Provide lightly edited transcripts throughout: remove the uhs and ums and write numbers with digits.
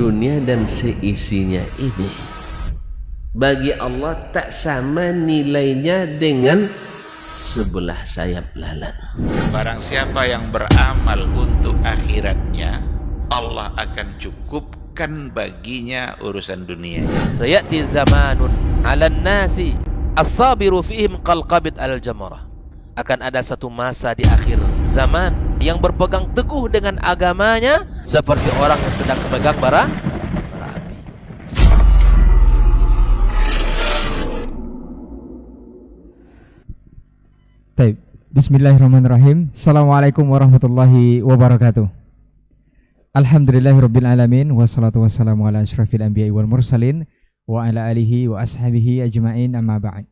dunia dan seisinya ini bagi Allah tak sama nilainya dengan sebelah sayap lalat. Barang siapa yang beramal untuk akhiratnya, Allah akan cukupkan baginya urusan dunia. Sayati zamanun 'alan nasi as-sabiru fihim qalqabit al-jamarah. Akan ada satu masa di akhir zaman yang berpegang teguh dengan agamanya seperti orang yang sedang memegang bara api. Baik, bismillahirrahmanirrahim. Assalamualaikum warahmatullahi wabarakatuh. Alhamdulillahirabbil alamin wassalatu wassalamu ala asyrafil anbiya'i wal mursalin wa ala alihi wa ashabihi ajma'in amma ba'd.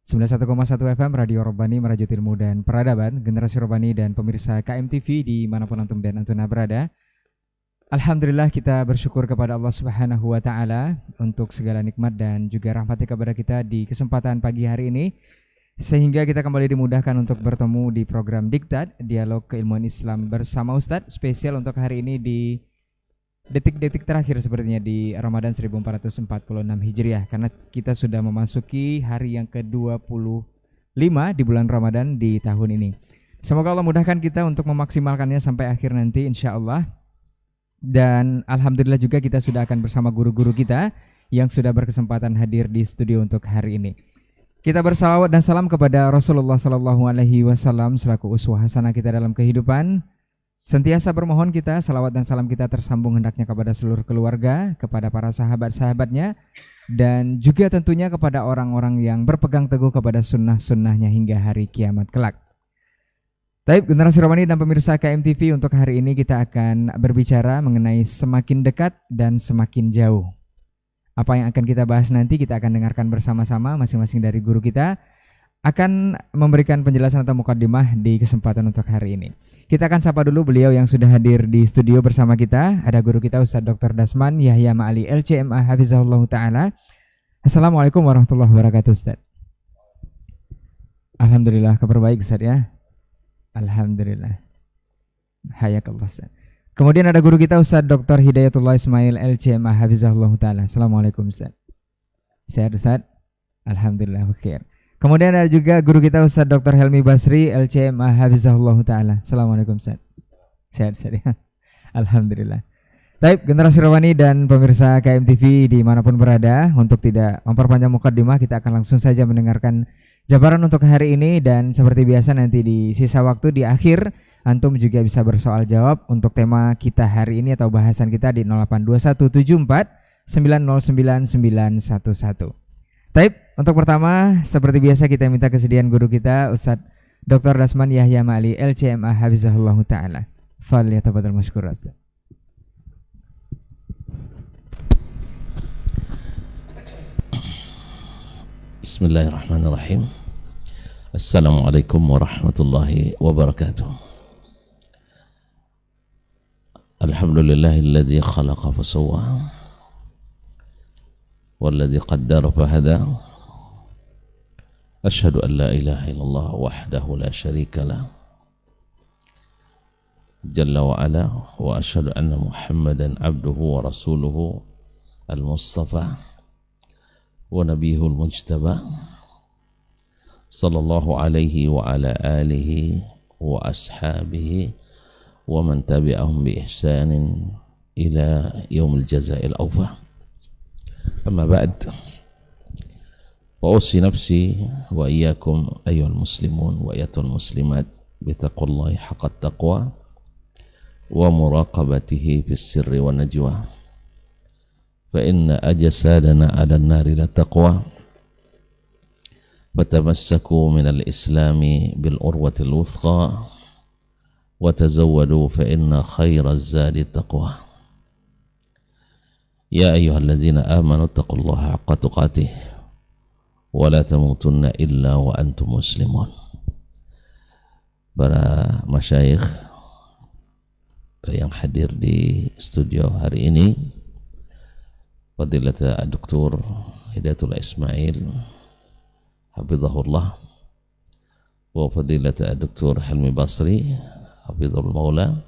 91,1 FM Radio Rabbani Merajuk Ilmu dan Peradaban, generasi Rabbani dan pemirsa KMTV dimanapun antum dan antuna berada. Alhamdulillah kita bersyukur kepada Allah Subhanahu wa Ta'ala untuk segala nikmat dan juga rahmatnya kepada kita di kesempatan pagi hari ini, sehingga kita kembali dimudahkan untuk bertemu di program Diktat, Dialog Keilmuan Islam bersama Ustadz, spesial untuk hari ini di detik-detik terakhir sepertinya di Ramadan 1446 Hijriah, karena kita sudah memasuki hari yang ke-25 di bulan Ramadan di tahun ini. Semoga Allah mudahkan kita untuk memaksimalkannya sampai akhir nanti insya Allah. Dan Alhamdulillah juga kita sudah akan bersama guru-guru kita yang sudah berkesempatan hadir di studio untuk hari ini. Kita bersalawat dan salam kepada Rasulullah SAW selaku uswah hasanah kita dalam kehidupan. Sentiasa bermohon kita salawat dan salam kita tersambung hendaknya kepada seluruh keluarga, kepada para sahabat-sahabatnya, dan juga tentunya kepada orang-orang yang berpegang teguh kepada sunnah-sunnahnya hingga hari kiamat kelak. Taib, generasi Rabbani dan pemirsa KMTV, untuk hari ini kita akan berbicara mengenai semakin dekat dan semakin jauh. Apa yang akan kita bahas nanti kita akan dengarkan bersama-sama, masing-masing dari guru kita akan memberikan penjelasan atau mukaddimah di kesempatan untuk hari ini. Kita akan sapa dulu beliau yang sudah hadir di studio bersama kita. Ada guru kita Ustadz Dr. Dasman Yahya Ma'ali LCMA Hafizahullah Ta'ala. Assalamualaikum warahmatullahi wabarakatuh Ustadz. Alhamdulillah, kabar baik Ustadz ya. Alhamdulillah. Hayakallah Ustadz. Kemudian ada guru kita Ustadz Dr. Hidayatullah Ismail LCMA Hafizahullah Ta'ala. Assalamualaikum Ustadz. Sehat Ustadz? Alhamdulillah, khair. Kemudian ada juga guru kita Ustadz Dr. Helmi Basri LCMA Hafizahullah Ta'ala. Assalamualaikum Ustadz. Sehat-sehat ya. Alhamdulillah. Taib, generasi Rabbani dan pemirsa KMTV dimanapun berada, untuk tidak memperpanjang mukaddimah, kita akan langsung saja mendengarkan jabaran untuk hari ini. Dan seperti biasa nanti di sisa waktu di akhir, antum juga bisa bersoal jawab untuk tema kita hari ini atau bahasan kita di 082174 909 911. Taib, untuk pertama seperti biasa kita minta kesediaan guru kita Ustadz Dr. Dasman Yahya Ma'ali LCMA Hafizahullah Ta'ala. Falyatafaddal mashkur Ustadz. Bismillahirrahmanirrahim. Assalamualaikum warahmatullahi wabarakatuh. Alhamdulillahilladzi khalaqa fasawwa والذي قدر فهدى أشهد أن لا إله إلا الله وحده لا شريك له جل وعلا وأشهد أن محمدا عبده ورسوله المصطفى ونبيه المجتبى صلى الله عليه وعلى آله وأصحابه ومن تبعهم بإحسان إلى يوم الجزاء الأوفى. أما بعد وأوصي نفسي وإياكم أيها المسلمون وأيتها المسلمات بتقوى الله حق التقوى ومراقبته في السر والنجوى فإن أجسادنا على النار لتقوى فتمسكوا من الإسلام بالعروة الوثقى وتزودوا فإن خير الزاد التقوى. يا أيها الذين آمنوا اتقوا الله حق تقاته ولا تموتن إلا وأنتم مسلمون. Para masyayikh yang hadir di studio hari ini, Fadilat Dr. Hidayatullah Ismail Hafizahullah wa Fadilat Dr. Helmi Basri Hafizahul Maula,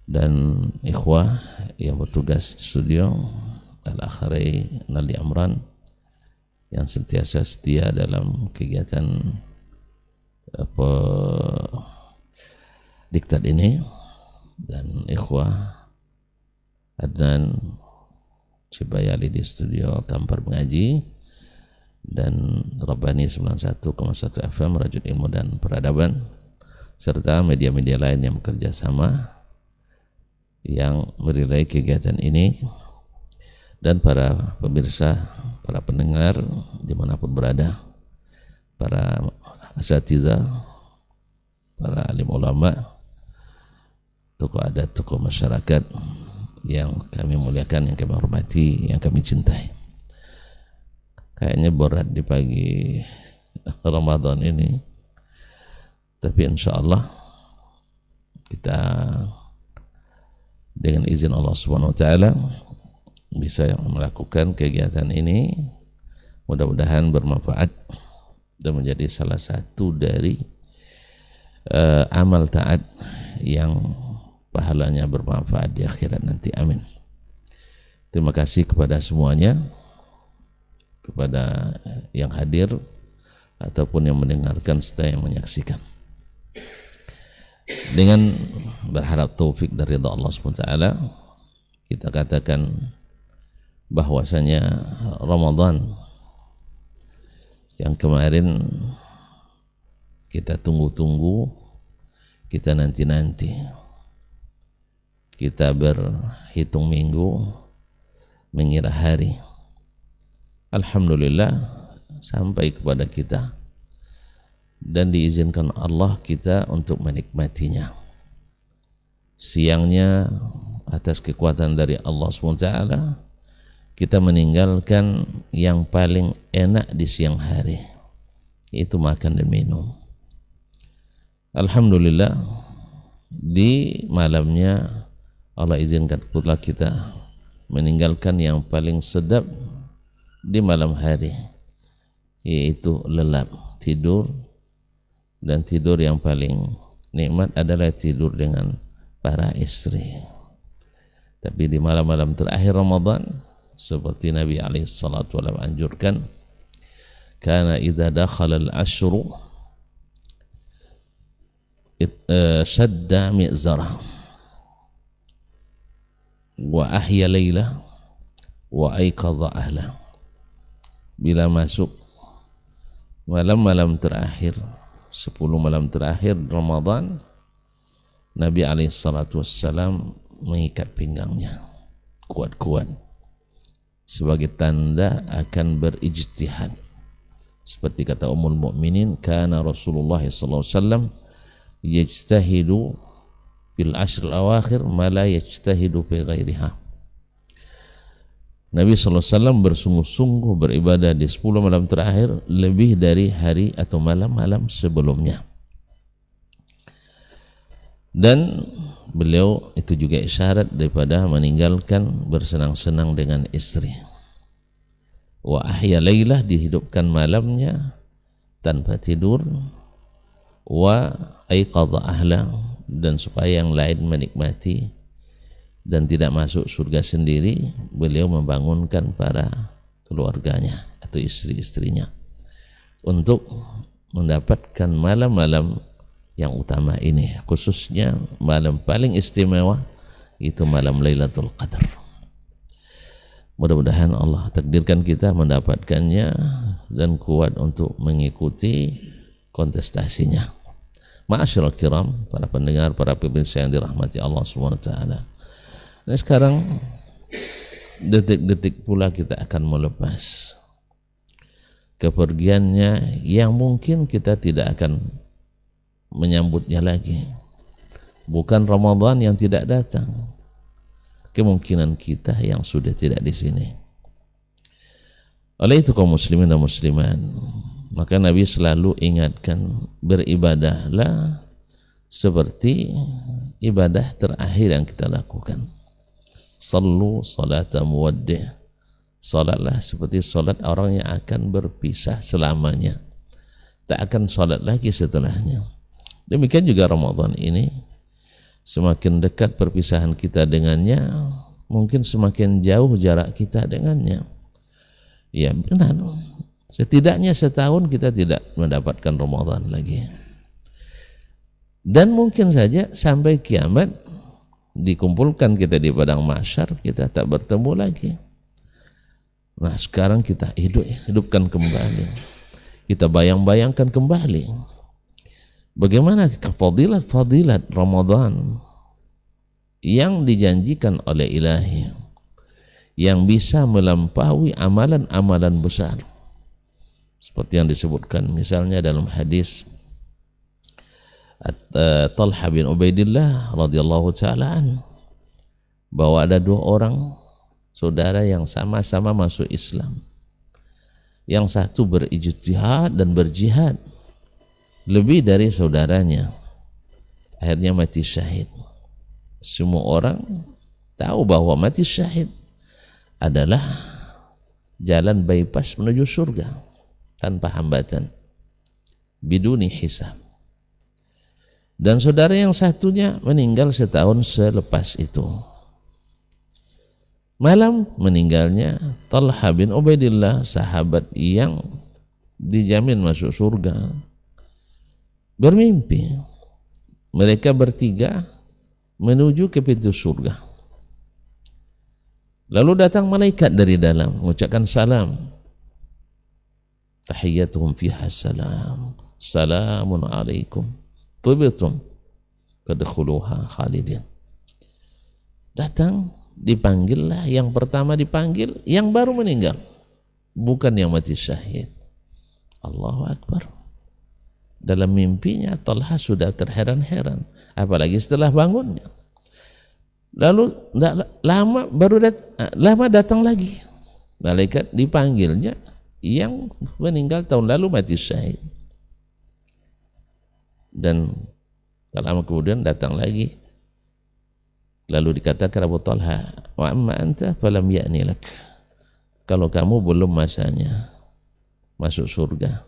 dan ikhwah yang bertugas di studio, Al-Akhari Nali Amran yang sentiasa setia dalam kegiatan diktat ini, dan ikhwah Adnan Cibayali di studio Kampar Mengaji, dan Rabbani 91,1 FM Rajut Ilmu dan Peradaban, serta media-media lain yang bekerja sama yang merilai kegiatan ini, dan para pemirsa, para pendengar dimanapun berada, para asatidzah, para alim ulama, tokoh adat, tokoh masyarakat yang kami muliakan, yang kami hormati, yang kami cintai. Kayaknya berat di pagi Ramadan ini, tapi insya Allah kita dengan izin Allah Subhanahu Wa Taala bisa melakukan kegiatan ini. Mudah-mudahan bermanfaat dan menjadi salah satu dari amal taat yang pahalanya bermanfaat di akhirat nanti. Amin. Terima kasih kepada semuanya, kepada yang hadir ataupun yang mendengarkan serta yang menyaksikan. Dengan berharap taufik dari ridha Allah SWT, kita katakan bahwasanya Ramadan yang kemarin kita tunggu-tunggu, kita nanti-nanti, kita berhitung minggu, mengira hari, alhamdulillah sampai kepada kita dan diizinkan Allah kita untuk menikmatinya. Siangnya atas kekuatan dari Allah SWT kita meninggalkan yang paling enak di siang hari, itu makan dan minum. Alhamdulillah di malamnya Allah izinkan pula kita meninggalkan yang paling sedap di malam hari, yaitu lelap, tidur. Dan tidur yang paling nikmat adalah tidur dengan para istri. Tapi di malam-malam terakhir Ramadan, seperti Nabi SAW anjurkan, kana idza dakhala al-ashru shadda mi'zara wa ahya layla wa ayqadha ahla. Bila masuk malam-malam terakhir, 10 malam terakhir Ramadan, Nabi SAW mengikat pinggangnya kuat-kuat sebagai tanda akan berijtihad. Seperti kata Ummul Mukminin, kana Rasulullah SAW yajtahidu fil ashr al-awakhir ma la yajtahidu fi ghairiha. Nabi SAW bersungguh-sungguh beribadah di 10 malam terakhir lebih dari hari atau malam-malam sebelumnya. Dan beliau itu juga isyarat daripada meninggalkan bersenang-senang dengan istri. Wa ahya laylah, dihidupkan malamnya tanpa tidur. Wa ayqadha ahla, dan supaya yang lain menikmati dan tidak masuk surga sendiri, beliau membangunkan para keluarganya atau istri-istrinya untuk mendapatkan malam-malam yang utama ini, khususnya malam paling istimewa itu malam Lailatul Qadar. Mudah-mudahan Allah takdirkan kita mendapatkannya dan kuat untuk mengikuti kontestasinya. Ma'asyiral kiram, para pendengar, para pemirsa yang dirahmati Allah SWT. Nah, sekarang detik-detik pula kita akan melepas kepergiannya yang mungkin kita tidak akan menyambutnya lagi. Bukan Ramadan yang tidak datang, kemungkinan kita yang sudah tidak di sini. Oleh itu kaum muslimin dan muslimat, maka Nabi selalu ingatkan, beribadahlah seperti ibadah terakhir yang kita lakukan. Sallu salata muwaddi', salatlah seperti salat orang yang akan berpisah selamanya, tak akan salat lagi setelahnya. Demikian juga Ramadan ini Semakin dekat perpisahan kita dengannya, mungkin semakin jauh jarak kita dengannya. Ya benar, setidaknya setahun kita tidak mendapatkan Ramadan lagi. Dan mungkin saja sampai kiamat dikumpulkan kita di padang mahsyar, kita tak bertemu lagi. Nah sekarang kita hidupkan kembali, kita bayang-bayangkan kembali bagaimana fadilat Ramadan yang dijanjikan oleh Ilahi, yang bisa melampaui amalan-amalan besar seperti yang disebutkan misalnya dalam hadis Talha bin Ubaidillah radhiyallahu ta'ala an, bahwa ada dua orang saudara yang sama-sama masuk Islam. Yang satu berijtihad dan berjihad lebih dari saudaranya, akhirnya mati syahid. Semua orang tahu bahwa mati syahid adalah jalan bypass menuju surga tanpa hambatan, biduni hisab. Dan saudara yang satunya meninggal setahun selepas itu. Malam meninggalnya Talha bin Ubaidillah, sahabat yang dijamin masuk surga, bermimpi mereka bertiga menuju ke pintu surga. Lalu datang malaikat dari dalam mengucapkan salam. Tahiyyatuhum fiha salam. Salamun alaikum. Tibtum fadkhuluha khalidin. Datang, dipanggillah yang pertama dipanggil, yang baru meninggal, bukan yang mati syahid. Allahu Akbar. Dalam mimpinya Talha sudah terheran-heran, apalagi setelah bangunnya. Lalu lama datang lagi malaikat, dipanggilnya yang meninggal tahun lalu mati syahid. Dan lama kemudian datang lagi, lalu dikatakan Abu Talha, wa amma anta falam ya'ni lak, kalau kamu belum masanya masuk surga.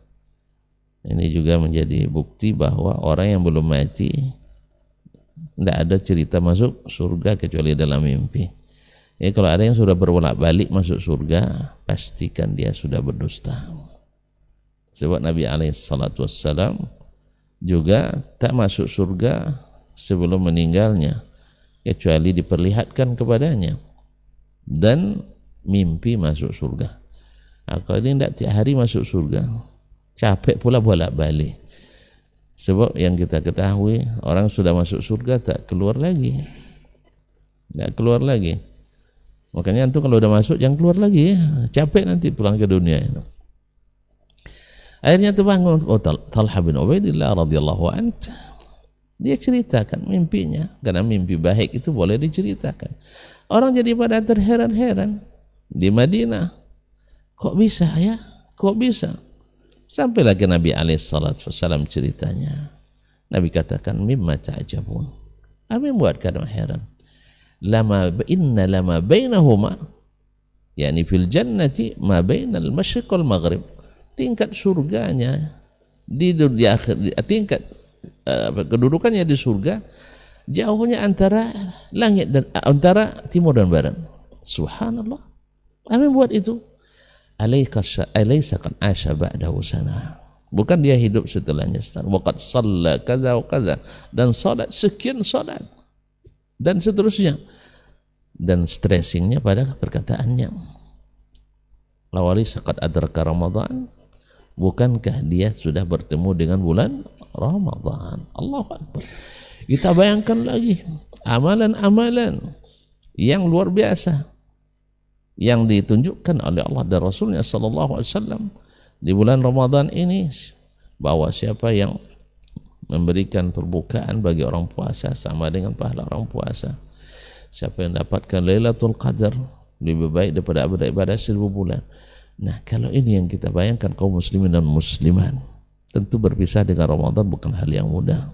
Ini juga menjadi bukti bahwa orang yang belum mati tidak ada cerita masuk surga kecuali dalam mimpi. Ya, kalau ada yang sudah berbolak-balik masuk surga, pastikan dia sudah berdusta. Sebab Nabi SAW juga tak masuk surga sebelum meninggalnya, kecuali diperlihatkan kepadanya dan mimpi masuk surga. Kalau ini tidak tiap hari masuk surga, capek pula bolak-balik. Sebab yang kita ketahui, orang sudah masuk surga tak keluar lagi, tak keluar lagi. Makanya antum kalau udah masuk jangan keluar lagi ya, capek nanti pulang ke dunia. Akhirnya terbangun Talha bin Ubaidillah radhiyallahu anhu. Dia ceritakan mimpinya, karena mimpi baik itu boleh diceritakan. Orang jadi pada terheran-heran di Madinah. Kok bisa ya? Kok bisa? Sampai lagi Nabi SAW ceritanya. Nabi katakan, mimma ta'jabun. Apa yang buat kamu heran? Inna lama bainahuma, yakni fil jannati ma bainal masyriq wal maghrib. Tingkat surganya di akhir, tingkat kedudukannya di surga jauhnya antara langit dan antara timur dan barat. Subhanallah. Apa yang buat itu? Alaysa kan asya ba'dahu sana. Bukan dia hidup setelahnya setahun. Waqad shalla kaza wa kaza, dan salat sekian salat dan seterusnya, dan stressingnya pada perkataannya. Lawali saqad adraka Ramadan, bukankah dia sudah bertemu dengan bulan Ramadan? Allahu Akbar. Kita bayangkan lagi amalan-amalan yang luar biasa yang ditunjukkan oleh Allah dan Rasulnya sallallahu alaihi wasallam di bulan Ramadan ini, bahwa siapa yang memberikan perbukaan bagi orang puasa sama dengan pahala orang puasa. Siapa yang dapatkan Lailatul Qadar lebih baik daripada ibadah 1000 bulan. Nah, kalau ini yang kita bayangkan kaum muslimin dan muslimat, tentu berpisah dengan Ramadan bukan hal yang mudah.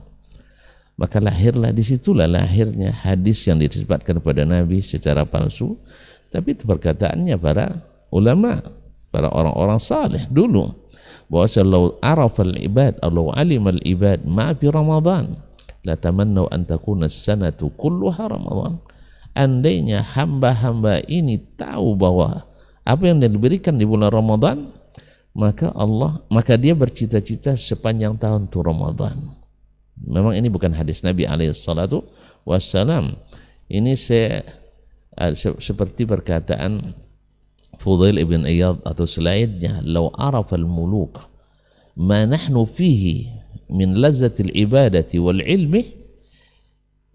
Maka lahirlah, disitulah lahirnya hadis yang disebutkan kepada Nabi secara palsu, tapi itu perkataannya para ulama, para orang-orang saleh dulu, bahwa sallallahu arafal ibad, Allah alimal ibad ma fi Ramadan, la tamannaw an takuna as-sanatu kulluha Ramadan. Andainya hamba-hamba ini tahu bahwa apa yang diberikan di bulan Ramadan, maka dia bercita-cita sepanjang tahun itu Ramadan. Memang ini bukan hadis Nabi alaihi salatu wassalam. Ini seperti perkataan Fudail ibn Iyad atau selainnya, "Law arafa al-muluk ma nahnu fihi min lazzatil ibadati wal ilmi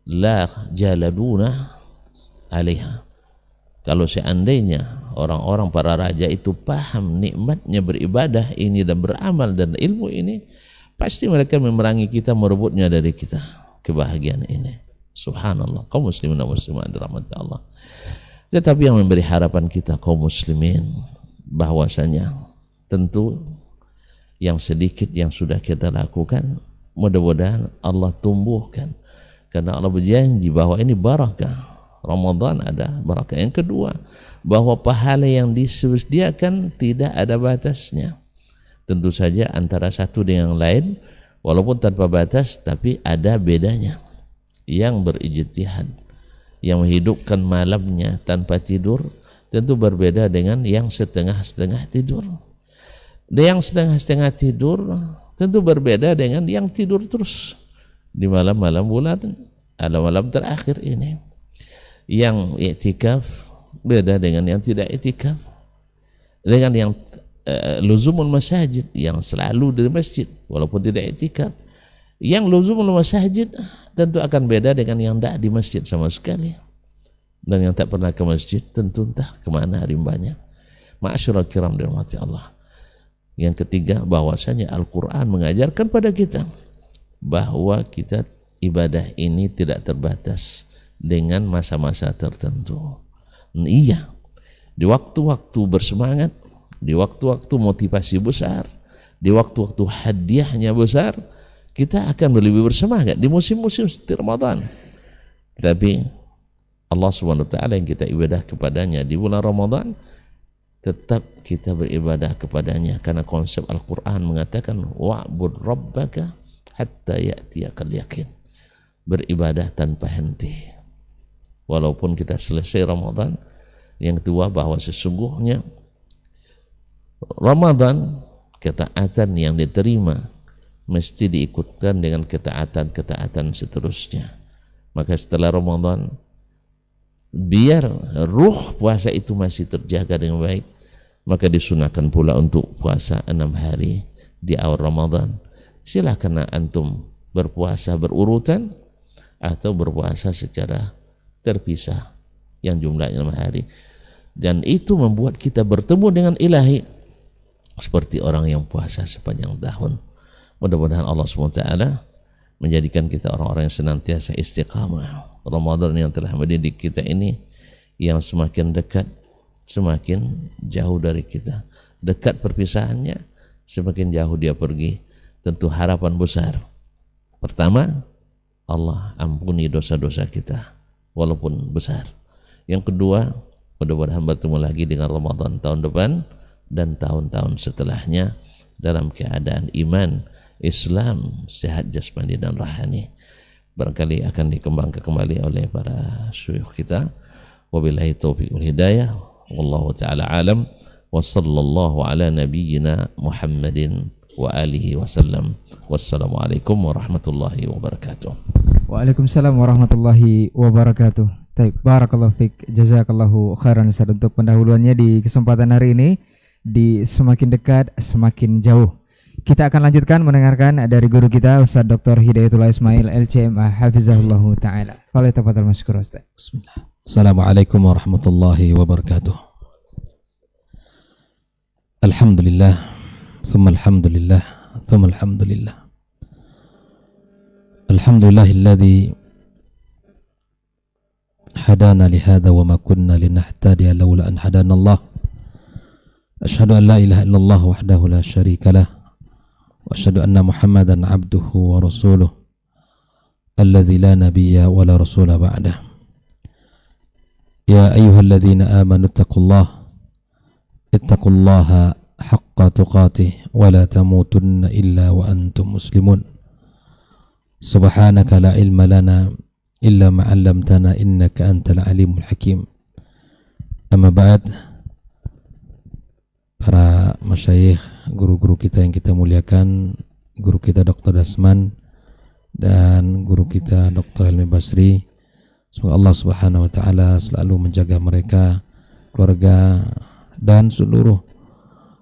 la jaladuna alaiha." Kalau seandainya orang-orang para raja itu paham nikmatnya beribadah ini dan beramal dan ilmu ini, pasti mereka memerangi kita, merebutnya dari kita kebahagiaan ini. Subhanallah, kaum muslimin dan muslimat dirahmati Allah. Tetapi yang memberi harapan kita kaum muslimin, bahwasanya tentu yang sedikit yang sudah kita lakukan, mudah-mudahan Allah tumbuhkan, karena Allah berjanji bahwa ini barakah. Ramadan ada barakah. Yang kedua, bahwa pahala yang disediakan tidak ada batasnya. Tentu saja antara satu dengan yang lain, walaupun tanpa batas, tapi ada bedanya. Yang berijtihad, yang menghidupkan malamnya tanpa tidur, tentu berbeda dengan yang setengah-setengah tidur. Dan yang setengah-setengah tidur tentu berbeda dengan yang tidur terus di malam-malam bulan, malam terakhir ini. Yang i'tikaf beda dengan yang tidak i'tikaf. Dengan yang luzumul masajid, yang selalu di masjid walaupun tidak i'tikaf. Yang luzumul masajid tentu akan beda dengan yang tidak di masjid sama sekali. Dan yang tak pernah ke masjid tentu entah kemana rimbanya. Ma'asyiral kiram dirahmati Allah. Yang ketiga, bahwasanya Al-Quran mengajarkan pada kita bahwa kita ibadah ini tidak terbatas dengan masa-masa tertentu. Iya, di waktu-waktu bersemangat, di waktu-waktu motivasi besar, di waktu-waktu hadiahnya besar, kita akan lebih bersemangat di musim-musim seperti Ramadan. Tapi Allah SWT yang kita ibadah kepadanya di bulan Ramadan, tetap kita beribadah kepadanya, karena konsep Al-Quran mengatakan wa'bud rabbaka hatta ya'tiyakal yakin. Beribadah tanpa henti walaupun kita selesai Ramadan. Yang kedua, bahwa sesungguhnya Ramadan, ketaatan yang diterima mesti diikutkan dengan ketaatan-ketaatan seterusnya. Maka setelah Ramadan, biar ruh puasa itu masih terjaga dengan baik, maka disunahkan pula untuk puasa 6 hari di awal Ramadan. Silakan antum berpuasa berurutan atau berpuasa secara terpisah yang jumlahnya 6 hari. Dan itu membuat kita bertemu dengan ilahi seperti orang yang puasa sepanjang tahun. Mudah-mudahan Allah SWT menjadikan kita orang-orang yang senantiasa istiqamah. Ramadan yang telah mendidik kita ini, yang semakin dekat semakin jauh dari kita. Dekat perpisahannya, semakin jauh dia pergi. Tentu harapan besar. Pertama, Allah ampuni dosa-dosa kita walaupun besar. Yang kedua, mudah-mudahan bertemu lagi dengan Ramadan tahun depan dan tahun-tahun setelahnya dalam keadaan iman, Islam, sehat jasmani dan rohani. Barangkali akan dikembangkan kembali oleh para syuyukh kita. Wabillahi taufiq wal hidayah. Wallahu ta'ala alam. Wa sallallahu ala nabiyyina Muhammadin wa alihi wasallam. Wassalamualaikum warahmatullahi wabarakatuh. Waalaikumsalam warahmatullahi wabarakatuh. Baik, barakallahu fiik, jazakallahu khairan Ustaz untuk pendahuluannya di kesempatan hari ini di Semakin Dekat Semakin Jauh. Kita akan lanjutkan mendengarkan dari guru kita Ustaz Dr. Hidayatullah Ismail LCMA hafizahullahu taala. Falyatafadhal mashkur Ustaz. Bismillah. Assalamualaikum warahmatullahi wabarakatuh. Alhamdulillah, thumma alhamdulillah, thumma alhamdulillah. Alhamdulillahilladzi hadana lihada wa ma kunna linahtadiya laula an hadana Allah. Asyhadu an la ilaha illallah wahdahu la syarika lah. وأشهد أن محمدا عبده ورسوله الذي لا نبي ولا رسول بعده يا أيها الذين آمنوا اتقوا الله حق تقاته ولا تموتن إلا وأنتم مسلمون Subhanaka la ilma lana illa ma 'allamtana innaka antal alimul hakim. Amma ba'd. Para masyayikh, guru-guru kita yang kita muliakan, guru kita Dr. Dasman dan guru kita Dr. Helmi Basri, semoga Allah Subhanahu wa taala selalu menjaga mereka, keluarga dan seluruh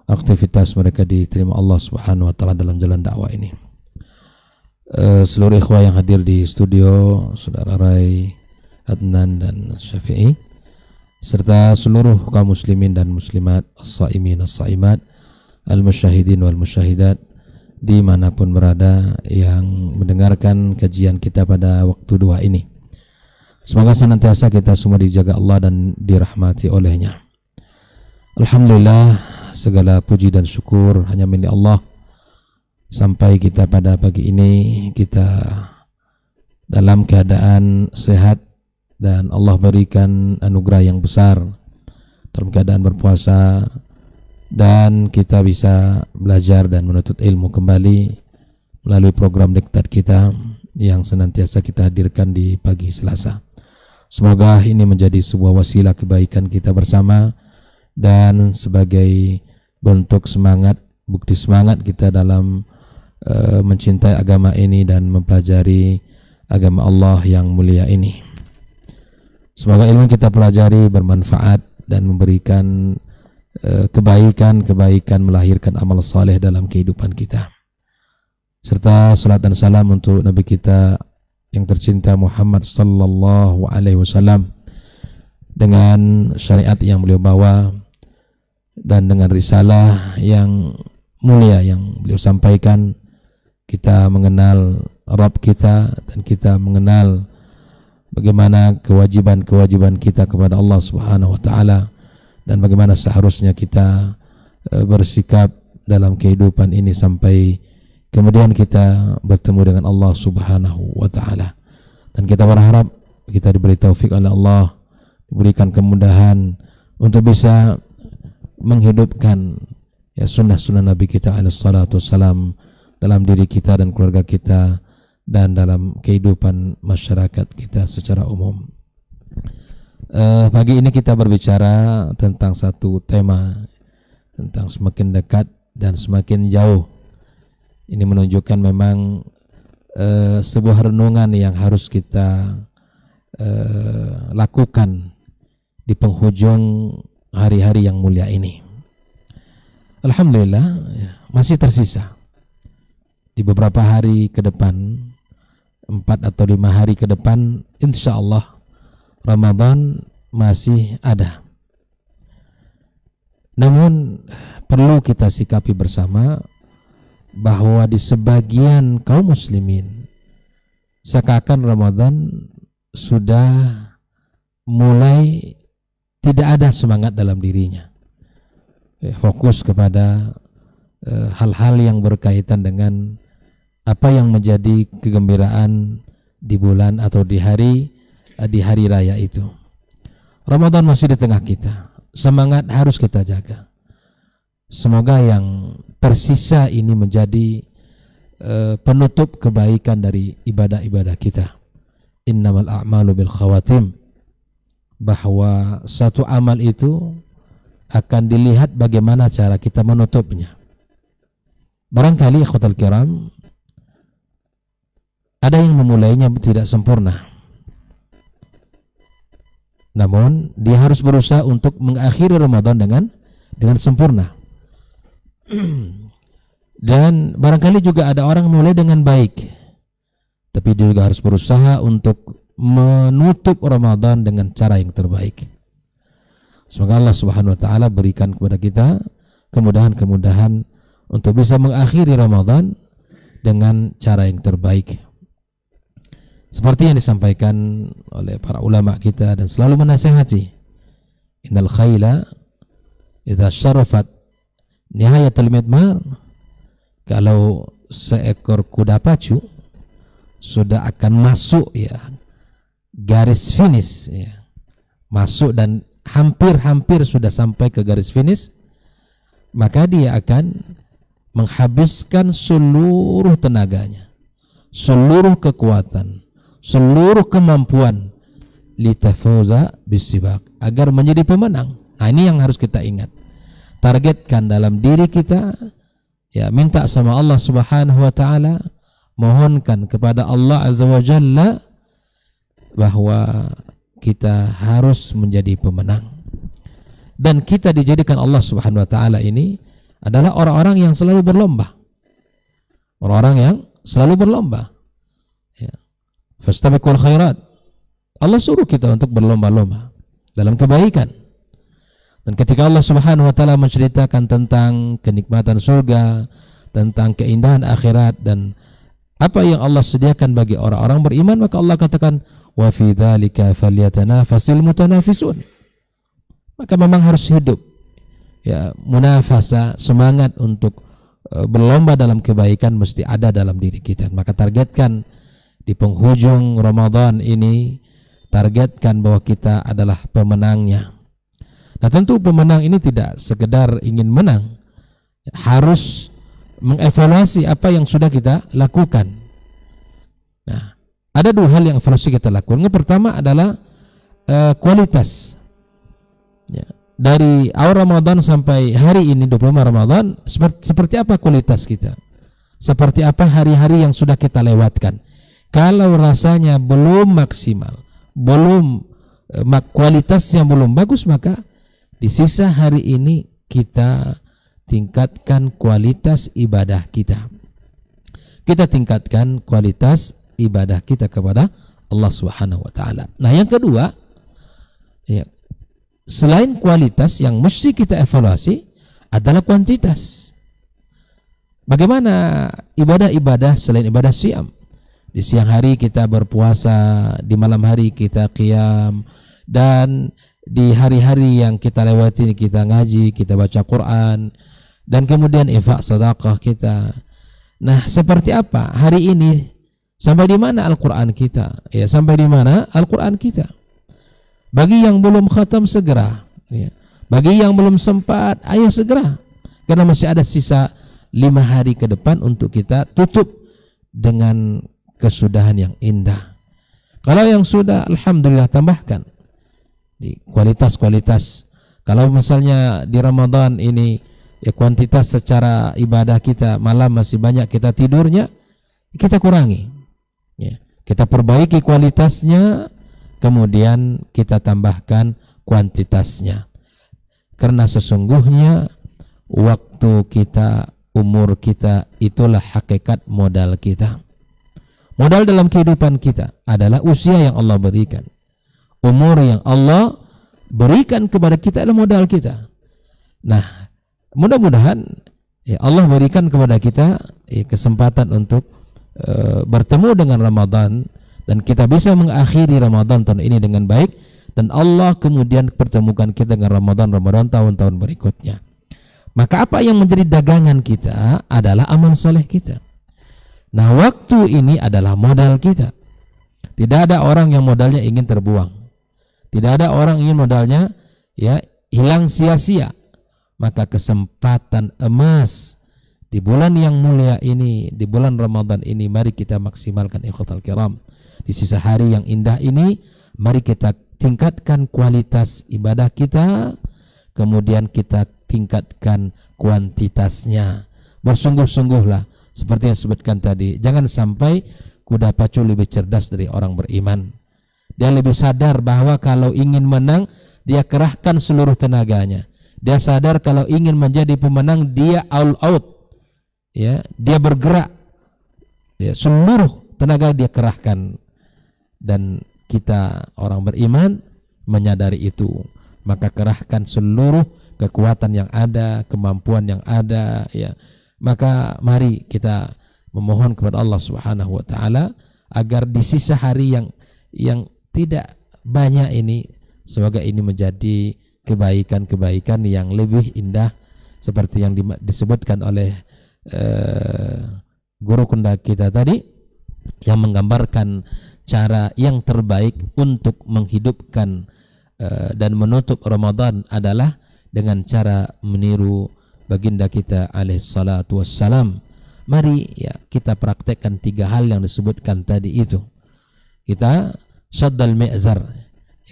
aktivitas mereka diterima Allah Subhanahu wa taala dalam jalan dakwah ini. Seluruh ikhwah yang hadir di studio, Saudara Rai, Adnan dan Syafi'i, serta seluruh kaum muslimin dan muslimat, as-saimin as-saimat, al-musyahidin wal musyahidat dimanapun berada yang mendengarkan kajian kita pada waktu dua ini. Semoga senantiasa kita semua dijaga Allah dan dirahmati olehnya. Alhamdulillah, segala puji dan syukur hanya milik Allah. Sampai kita pada pagi ini kita dalam keadaan sehat dan Allah berikan anugerah yang besar dalam keadaan berpuasa, dan kita bisa belajar dan menuntut ilmu kembali melalui program diktat kita yang senantiasa kita hadirkan di pagi Selasa. Semoga ini menjadi sebuah wasilah kebaikan kita bersama dan sebagai bentuk semangat, bukti semangat kita dalam mencintai agama ini dan mempelajari agama Allah yang mulia ini. Semoga ilmu kita pelajari bermanfaat dan memberikan kebaikan melahirkan amal saleh dalam kehidupan kita. Serta salat dan salam untuk Nabi kita yang tercinta Muhammad sallallahu alaihi wasallam, dengan syariat yang beliau bawa dan dengan risalah yang mulia yang beliau sampaikan, kita mengenal Rabb kita dan kita mengenal bagaimana kewajiban-kewajiban kita kepada Allah Subhanahu wa taala dan bagaimana seharusnya kita bersikap dalam kehidupan ini sampai kemudian kita bertemu dengan Allah Subhanahu wa taala. Dan kita berharap kita diberi taufik oleh Allah, diberikan kemudahan untuk bisa menghidupkan ya sunnah-sunnah Nabi kita alaihi salatu wassalam dalam diri kita dan keluarga kita dan dalam kehidupan masyarakat kita secara umum. Pagi ini kita berbicara tentang satu tema, tentang semakin dekat dan semakin jauh. Ini menunjukkan memang sebuah renungan yang harus kita lakukan di penghujung hari-hari yang mulia ini. Alhamdulillah, masih tersisa di beberapa hari ke depan, 4 atau 5 hari ke depan, insya Allah Ramadan masih ada. Namun perlu kita sikapi bersama bahwa di sebagian kaum muslimin seakan Ramadan sudah mulai tidak ada semangat dalam dirinya, fokus kepada hal-hal yang berkaitan dengan apa yang menjadi kegembiraan di bulan atau di hari raya itu. Ramadan masih di tengah kita, semangat harus kita jaga. Semoga yang tersisa ini menjadi penutup kebaikan dari ibadah-ibadah kita. Innamal a'malu bil khawatim, bahwa satu amal itu akan dilihat bagaimana cara kita menutupnya. Barangkali ikhwatal kiram, ada yang memulainya tidak sempurna, namun dia harus berusaha untuk mengakhiri Ramadan dengan sempurna. Dan barangkali juga ada orang mulai dengan baik, tapi dia juga harus berusaha untuk menutup Ramadan dengan cara yang terbaik. Semoga Allah Subhanahu wa taala berikan kepada kita kemudahan-kemudahan untuk bisa mengakhiri Ramadan dengan cara yang terbaik. Seperti yang disampaikan oleh para ulama kita dan selalu menasihati, innal khayla idza syarafat nihayatul midmar, kalau seekor kuda pacu sudah akan masuk ya garis finish ya, masuk dan hampir sudah sampai ke garis finish, maka dia akan menghabiskan seluruh tenaganya, seluruh kekuatan, seluruh kemampuan litafauza bisibaq, agar menjadi pemenang. Nah, ini yang harus kita ingat. Targetkan dalam diri kita, ya, minta sama Allah Subhanahu wa taala, mohonkan kepada Allah Azza wa Jalla bahwa kita harus menjadi pemenang. Dan kita dijadikan Allah Subhanahu wa taala ini adalah orang-orang yang selalu berlomba. Orang-orang yang selalu berlomba. Ya. Fastabiqul khairat. Allah suruh kita untuk berlomba-lomba dalam kebaikan. Dan ketika Allah Subhanahu wa taala menceritakan tentang kenikmatan surga, tentang keindahan akhirat dan apa yang Allah sediakan bagi orang-orang beriman, maka Allah katakan wa fi dzalika falyatanafasil mutanafisun. Maka memang harus hidup, ya, munafasa, semangat untuk berlomba dalam kebaikan mesti ada dalam diri kita. Maka targetkan di penghujung Ramadan ini, targetkan bahwa kita adalah pemenangnya. Nah, tentu pemenang ini tidak sekedar ingin menang, harus mengevaluasi apa yang sudah kita lakukan. Nah, ada dua hal yang evaluasi kita lakukan. Yang pertama adalah kualitas. Ya, dari awal Ramadan sampai hari ini 25 Ramadan, seperti apa kualitas kita? Seperti apa hari-hari yang sudah kita lewatkan? Kalau rasanya belum maksimal, kualitasnya belum bagus, maka di sisa hari ini kita tingkatkan kualitas ibadah kita. Kita tingkatkan kualitas ibadah kita kepada Allah Subhanahu wa taala. Nah, yang kedua, ya, selain kualitas yang mesti kita evaluasi adalah kuantitas. Bagaimana ibadah-ibadah selain ibadah siam? Di siang hari kita berpuasa, di malam hari kita qiyam, dan di hari-hari yang kita lewati kita ngaji, kita baca Quran, dan kemudian infak sedekah kita. Nah, seperti apa hari ini? Sampai di mana Al-Quran kita? Ya, sampai di mana Al-Quran kita? Bagi yang belum khatam segera, ya. Bagi yang belum sempat, ayo segera, karena masih ada sisa 5 hari ke depan untuk kita tutup dengan kesudahan yang indah. Kalau yang sudah, alhamdulillah, tambahkan di kualitas. Kalau misalnya di Ramadan ini, ya, kuantitas secara ibadah kita, malam masih banyak kita tidurnya, kita kurangi, ya. Kita perbaiki kualitasnya, kemudian kita tambahkan kuantitasnya. Karena sesungguhnya waktu kita, umur kita, itulah hakikat modal kita. Modal dalam kehidupan kita adalah usia yang Allah berikan. Umur yang Allah berikan kepada kita adalah modal kita. Nah, mudah-mudahan, ya, Allah berikan kepada kita, ya, kesempatan untuk bertemu dengan Ramadan, dan kita bisa mengakhiri Ramadan tahun ini dengan baik, dan Allah kemudian pertemukan kita dengan Ramadan tahun-tahun berikutnya. Maka apa yang menjadi dagangan kita adalah amal soleh kita. Nah, waktu ini adalah modal kita. Tidak ada orang yang modalnya ingin terbuang. Tidak ada orang ingin modalnya, ya, hilang sia-sia. Maka kesempatan emas di bulan yang mulia ini, di bulan Ramadan ini, mari kita maksimalkan, ikhwatal kiram. Di sisa hari yang indah ini, mari kita tingkatkan kualitas ibadah kita, kemudian kita tingkatkan kuantitasnya. Bersungguh-sungguhlah, seperti yang disebutkan tadi, jangan sampai kuda pacu lebih cerdas dari orang beriman. Dia lebih sadar bahwa kalau ingin menang, dia kerahkan seluruh tenaganya. Dia sadar kalau ingin menjadi pemenang, dia all out, ya, dia bergerak, ya, seluruh tenaga dia kerahkan. Dan kita orang beriman menyadari itu, maka kerahkan seluruh kekuatan yang ada, kemampuan yang ada, ya. Maka mari kita memohon kepada Allah Subhanahu wa taala agar di sisa hari yang tidak banyak ini, semoga ini menjadi kebaikan-kebaikan yang lebih indah, seperti yang disebutkan oleh guru kunda kita tadi, yang menggambarkan cara yang terbaik untuk menghidupkan dan menutup Ramadan adalah dengan cara meniru baginda kita alaihissalatu wassalam. Mari ya kita praktekkan 3 hal yang disebutkan tadi itu. Kita shaddal mi'zar,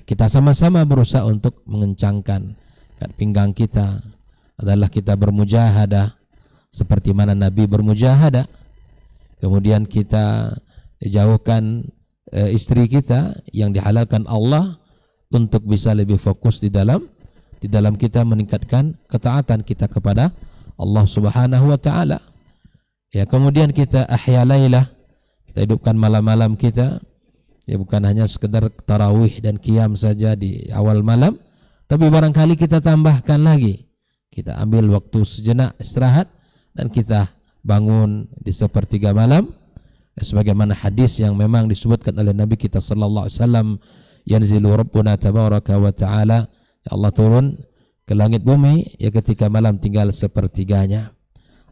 kita sama-sama berusaha untuk mengencangkan pinggang kita, adalah kita bermujahadah seperti mana Nabi bermujahadah. Kemudian kita jauhkan istri kita yang dihalalkan Allah untuk bisa lebih fokus di dalam kita meningkatkan ketaatan kita kepada Allah Subhanahu wa taala. Ya, kemudian kita ahya lailah, kita hidupkan malam-malam kita. Ya, bukan hanya sekedar tarawih dan qiyam saja di awal malam, tapi barangkali kita tambahkan lagi. Kita ambil waktu sejenak istirahat dan kita bangun di sepertiga malam. Sebagaimana hadis yang memang disebutkan oleh Nabi kita sallallahu alaihi wasallam, yanzilu rabbuna tabaraka wa ta'ala, ya Allah turun ke langit bumi ya ketika malam tinggal sepertiganya.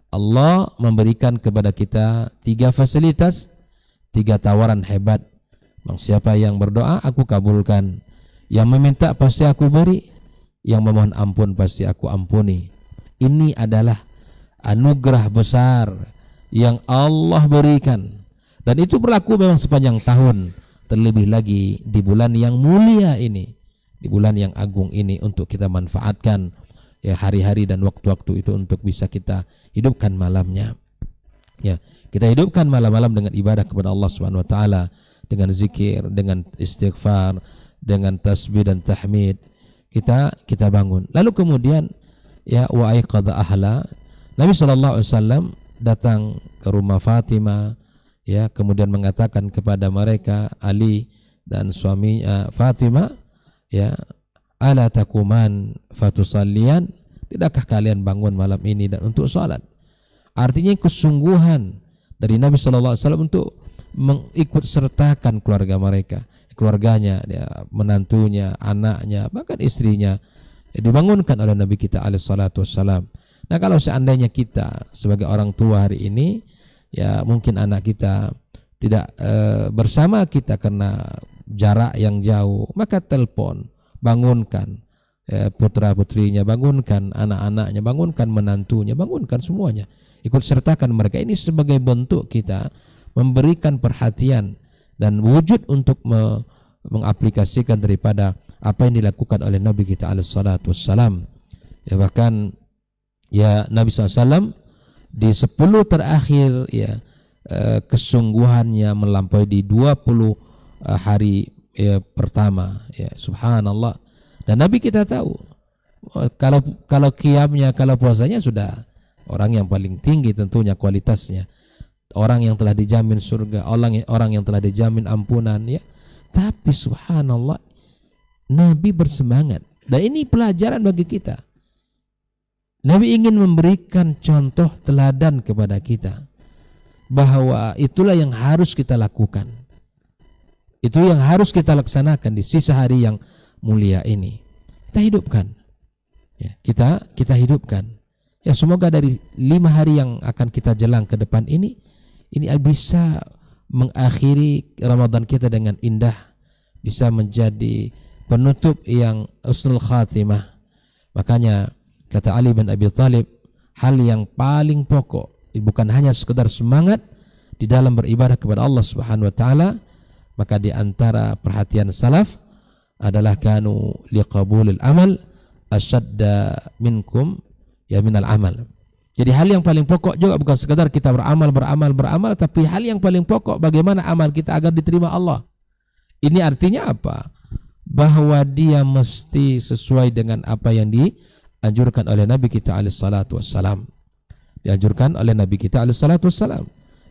Allah memberikan kepada kita 3 fasilitas, 3 tawaran hebat. Siapa yang berdoa aku kabulkan, yang meminta pasti aku beri, yang memohon ampun pasti aku ampuni. Ini adalah anugerah besar yang Allah berikan, dan itu berlaku memang sepanjang tahun, terlebih lagi di bulan yang mulia ini, di bulan yang agung ini, untuk kita manfaatkan ya hari-hari dan waktu-waktu itu untuk bisa kita hidupkan malamnya. Ya, kita hidupkan malam-malam dengan ibadah kepada Allah Subhanahu wa taala, dengan zikir, dengan istighfar, dengan tasbih dan tahmid. Kita bangun. Lalu kemudian ya wa aiqadha ahla. Nabi sallallahu alaihi wasallam datang ke rumah Fatimah ya, kemudian mengatakan kepada mereka, Ali dan suaminya Fatimah, ya, ala takuman fatusallian, tidakkah kalian bangun malam ini dan untuk salat? Artinya kesungguhan dari Nabi sallallahu alaihi wasallam untuk mengikut sertakan keluarga mereka, keluarganya, ya, menantunya, anaknya, bahkan istrinya, ya, dibangunkan oleh Nabi kita alaihi salatu wassalam. Nah, kalau seandainya kita sebagai orang tua hari ini, ya mungkin anak kita tidak bersama kita karena jarak yang jauh, maka telepon, bangunkan putra putrinya, bangunkan anak-anaknya, bangunkan menantunya, bangunkan semuanya, ikut sertakan mereka. Ini sebagai bentuk kita memberikan perhatian dan wujud untuk mengaplikasikan daripada apa yang dilakukan oleh Nabi kita alaihi salatu wassalam. Ya, bahkan ya Nabi SAW di 10 terakhir ya kesungguhannya melampaui di 20 hari ya, pertama ya, subhanallah. Dan Nabi kita tahu kalau qiyamnya, kalau puasanya sudah orang yang paling tinggi tentunya kualitasnya, orang yang telah dijamin surga, orang yang telah dijamin ampunan ya. Tapi subhanallah, Nabi bersemangat, dan ini pelajaran bagi kita. Nabi ingin memberikan contoh teladan kepada kita bahwa itulah yang harus kita lakukan, itu yang harus kita laksanakan di sisa hari yang mulia ini. Kita hidupkan ya, kita hidupkan ya. Semoga dari 5 hari yang akan kita jelang ke depan ini bisa mengakhiri Ramadan kita dengan indah, bisa menjadi penutup yang husnul khatimah. Makanya kata Ali bin Abi Thalib, hal yang paling pokok bukan hanya sekedar semangat di dalam beribadah kepada Allah Subhanahu wa taala, maka di antara perhatian salaf adalah kanu liqabulil amal asyadda minkum ya minal amal. Jadi hal yang paling pokok juga bukan sekedar kita beramal, tapi hal yang paling pokok bagaimana amal kita agar diterima Allah. Ini artinya apa? Bahwa dia mesti sesuai dengan apa yang dianjurkan oleh Nabi kita alaihi salatu wassalam. Dianjurkan oleh Nabi kita alaihi salatu wassalam.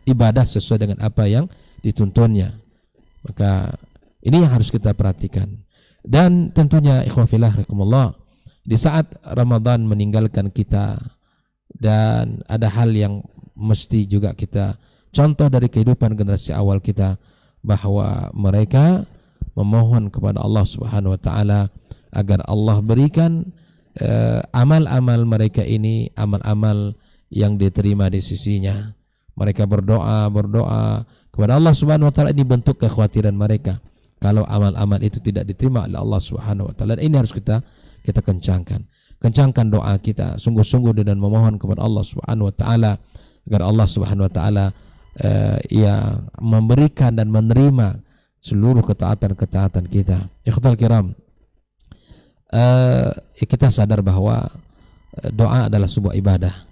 Ibadah sesuai dengan apa yang dituntunnya. Maka ini yang harus kita perhatikan. Dan tentunya ikhwah fillah rahimakumullah, di saat Ramadan meninggalkan kita, dan ada hal yang mesti juga kita contoh dari kehidupan generasi awal kita, bahwa mereka memohon kepada Allah Subhanahu wa taala agar Allah berikan amal-amal mereka ini amal-amal yang diterima di sisinya. Mereka berdoa kepada Allah Subhanahu wa taala. Ini bentuk kekhawatiran mereka kalau amal-amal itu tidak diterima oleh Allah Subhanahu wa taala. Ini harus kita kencangkan doa kita sungguh-sungguh dengan memohon kepada Allah Subhanahu wa taala agar Allah Subhanahu wa taala ya memberikan dan menerima seluruh ketaatan-ketaatan kita. Ikhwatal kiram, kita sadar bahwa doa adalah sebuah ibadah,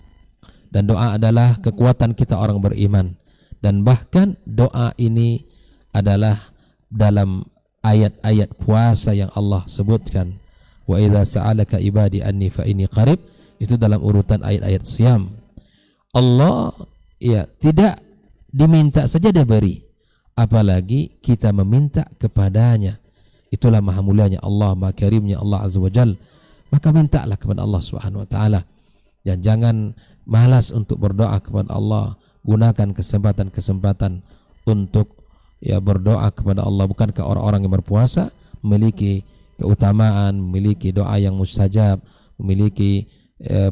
dan doa adalah kekuatan kita orang beriman, dan bahkan doa ini adalah dalam ayat-ayat puasa yang Allah sebutkan, wa idza sa'alaka ibadi anni fa inni qarib, itu dalam urutan ayat-ayat siam. Allah ya tidak diminta saja dia beri, apalagi kita meminta kepadanya. Itulah maha mulianya Allah, maha karimnya Allah azza wajal. Maka mintalah kepada Allah Subhanahu wa taala, dan jangan malas untuk berdoa kepada Allah. Gunakan kesempatan-kesempatan untuk ya berdoa kepada Allah. Bukankah orang-orang yang berpuasa memiliki keutamaan, memiliki doa yang mustajab, memiliki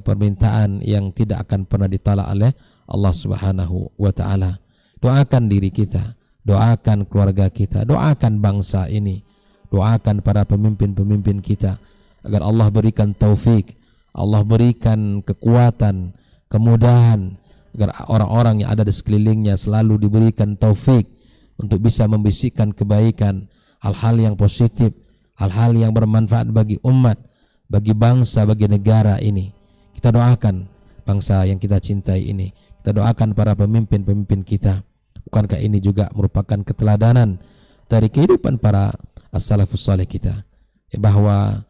permintaan yang tidak akan pernah ditolak oleh Allah Subhanahu wa taala. Doakan diri kita, doakan keluarga kita, doakan bangsa ini, doakan para pemimpin-pemimpin kita agar Allah berikan taufik, Allah berikan kekuatan, kemudahan, agar orang-orang yang ada di sekelilingnya selalu diberikan taufik untuk bisa membisikkan kebaikan, hal-hal yang positif, hal-hal yang bermanfaat bagi umat, bagi bangsa, bagi negara ini. Kita doakan bangsa yang kita cintai ini, kita doakan para pemimpin-pemimpin kita. Bukankah ini juga merupakan keteladanan dari kehidupan para as-salafus saleh kita, bahwa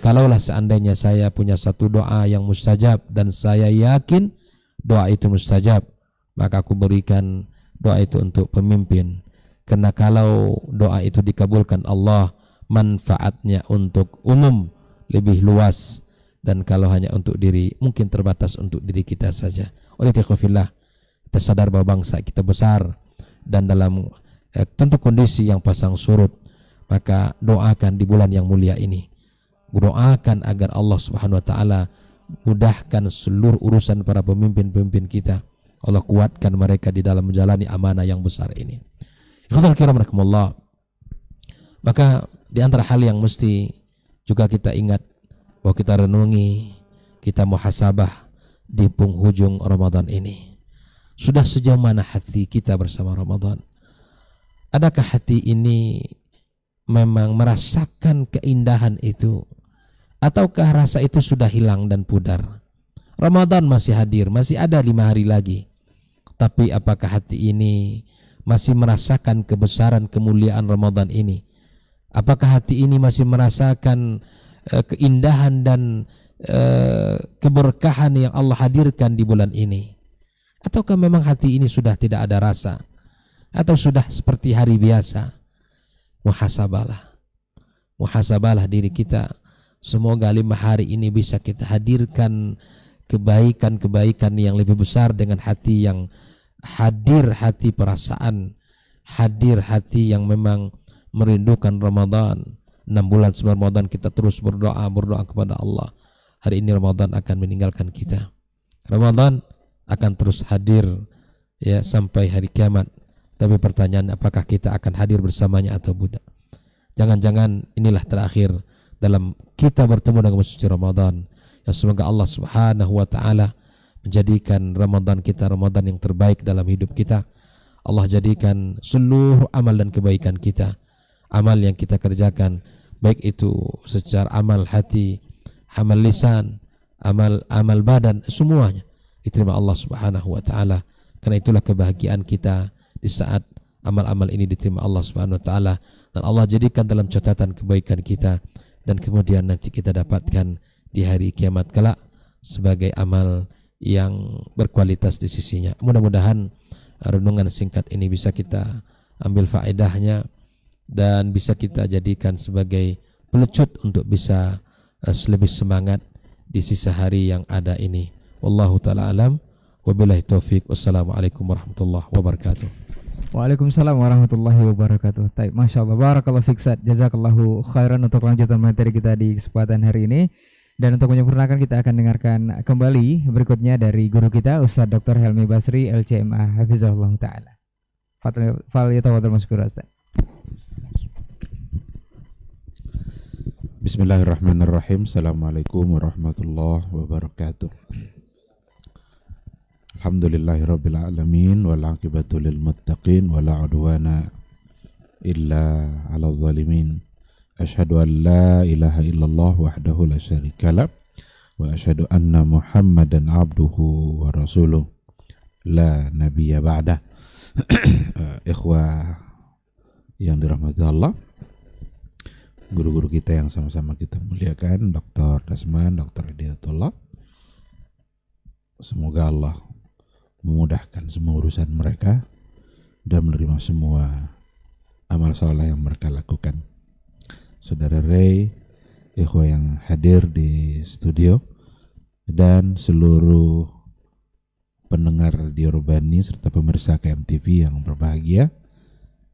kalaulah seandainya saya punya satu doa yang mustajab dan saya yakin doa itu mustajab, maka aku berikan doa itu untuk pemimpin. Karena kalau doa itu dikabulkan Allah, manfaatnya untuk umum lebih luas, dan kalau hanya untuk diri mungkin terbatas untuk diri kita saja. Oleh ikhwafillah, kita sadar bahwa bangsa kita besar dan dalam tentu kondisi yang pasang surut, maka doakan di bulan yang mulia ini, doakan agar Allah Subhanahu wa taala mudahkan seluruh urusan para pemimpin-pemimpin kita. Allah kuatkan mereka di dalam menjalani amanah yang besar ini. Ikhwatul kiram rahimakumullah. Maka di antara hal yang mesti juga kita ingat, bahwa kita renungi, kita muhasabah di penghujung Ramadan ini. Sudah sejauh mana hati kita bersama Ramadan? Adakah hati ini memang merasakan keindahan itu, ataukah rasa itu sudah hilang dan pudar? Ramadan masih hadir, masih ada 5 hari lagi, tapi apakah hati ini masih merasakan kebesaran kemuliaan Ramadan ini? Apakah hati ini masih merasakan keindahan dan keberkahan yang Allah hadirkan di bulan ini? Ataukah memang hati ini sudah tidak ada rasa, atau sudah seperti hari biasa? Muhasabahlah diri kita. Semoga 5 hari ini bisa kita hadirkan kebaikan-kebaikan yang lebih besar dengan hati yang hadir, hati perasaan, hadir hati yang memang merindukan Ramadan. 6 bulan sebelum Ramadan kita terus berdoa kepada Allah. Hari ini Ramadan akan meninggalkan kita. Ramadan akan terus hadir ya sampai hari kiamat. Tapi pertanyaan, apakah kita akan hadir bersamanya atau tidak? Jangan-jangan inilah terakhir dalam kita bertemu dengan suci Ramadan. Ya, semoga Allah Subhanahu wa taala menjadikan Ramadan kita Ramadan yang terbaik dalam hidup kita. Allah jadikan seluruh amal dan kebaikan kita, amal yang kita kerjakan, baik itu secara amal hati, amal lisan, amal badan, semuanya diterima Allah Subhanahu wa taala. Karena itulah kebahagiaan kita di saat amal-amal ini diterima Allah Subhanahu wa taala, dan Allah jadikan dalam catatan kebaikan kita, dan kemudian nanti kita dapatkan di hari kiamat kelak sebagai amal yang berkualitas di sisinya. Mudah-mudahan renungan singkat ini bisa kita ambil faedahnya dan bisa kita jadikan sebagai pelecut untuk bisa lebih semangat di sisa hari yang ada ini. Wallahu ta'ala alam, wabillahi taufiq, wassalamualaikum warahmatullahi wabarakatuh. Waalaikumsalam warahmatullahi wabarakatuh. Baik, Masya Allah, barakallahu fiksat, jazakallahu khairan untuk lanjutan materi kita di kesempatan hari ini. Dan untuk menyempurnakan, kita akan dengarkan kembali berikutnya dari guru kita Ustaz Dr. Helmi Basri LCMA Hafizahullah Ta'ala. Fal yatawaddal maskur Ustaz. Bismillahirrahmanirrahim. Assalamualaikum warahmatullahi wabarakatuh. Alhamdulillahirabbil alamin wal aqibatu lil muttaqin wala udwana illa 'alal zalimin. Asyhadu an la ilaha illallah wahdahu la syarikalah wa asyhadu anna Muhammadan abduhu wa rasuluh la nabiyya ba'dah. Ikhwah yang dirahmati Allah, guru-guru kita yang sama-sama kita muliakan, Dr. Dasman, Dr. Hidayatullah, semoga Allah memudahkan semua urusan mereka dan menerima semua amal saleh yang mereka lakukan. Saudara Ray, ikhwah yang hadir di studio, dan seluruh pendengar Radio Robani serta pemirsa KMTV yang berbahagia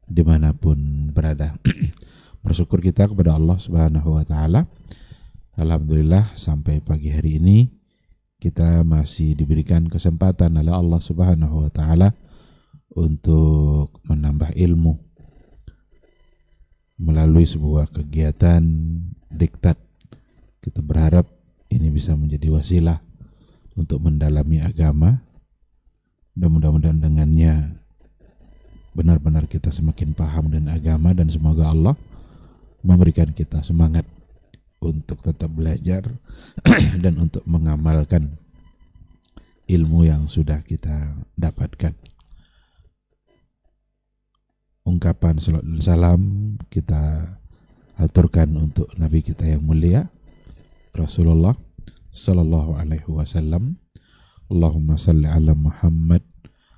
dimanapun berada. Bersyukur kita kepada Allah Subhanahu wa Ta'ala. Alhamdulillah sampai pagi hari ini kita masih diberikan kesempatan oleh Allah Subhanahu wa Ta'ala untuk menambah ilmu melalui sebuah kegiatan diktat. Kita berharap ini bisa menjadi wasilah untuk mendalami agama, dan mudah-mudahan dengannya benar-benar kita semakin paham dengan agama, dan semoga Allah memberikan kita semangat untuk tetap belajar dan untuk mengamalkan ilmu yang sudah kita dapatkan. Ungkapan salawat dan salam kita aturkan untuk Nabi kita yang mulia Rasulullah sallallahu alaihi wasallam. Allahumma salli ala Muhammad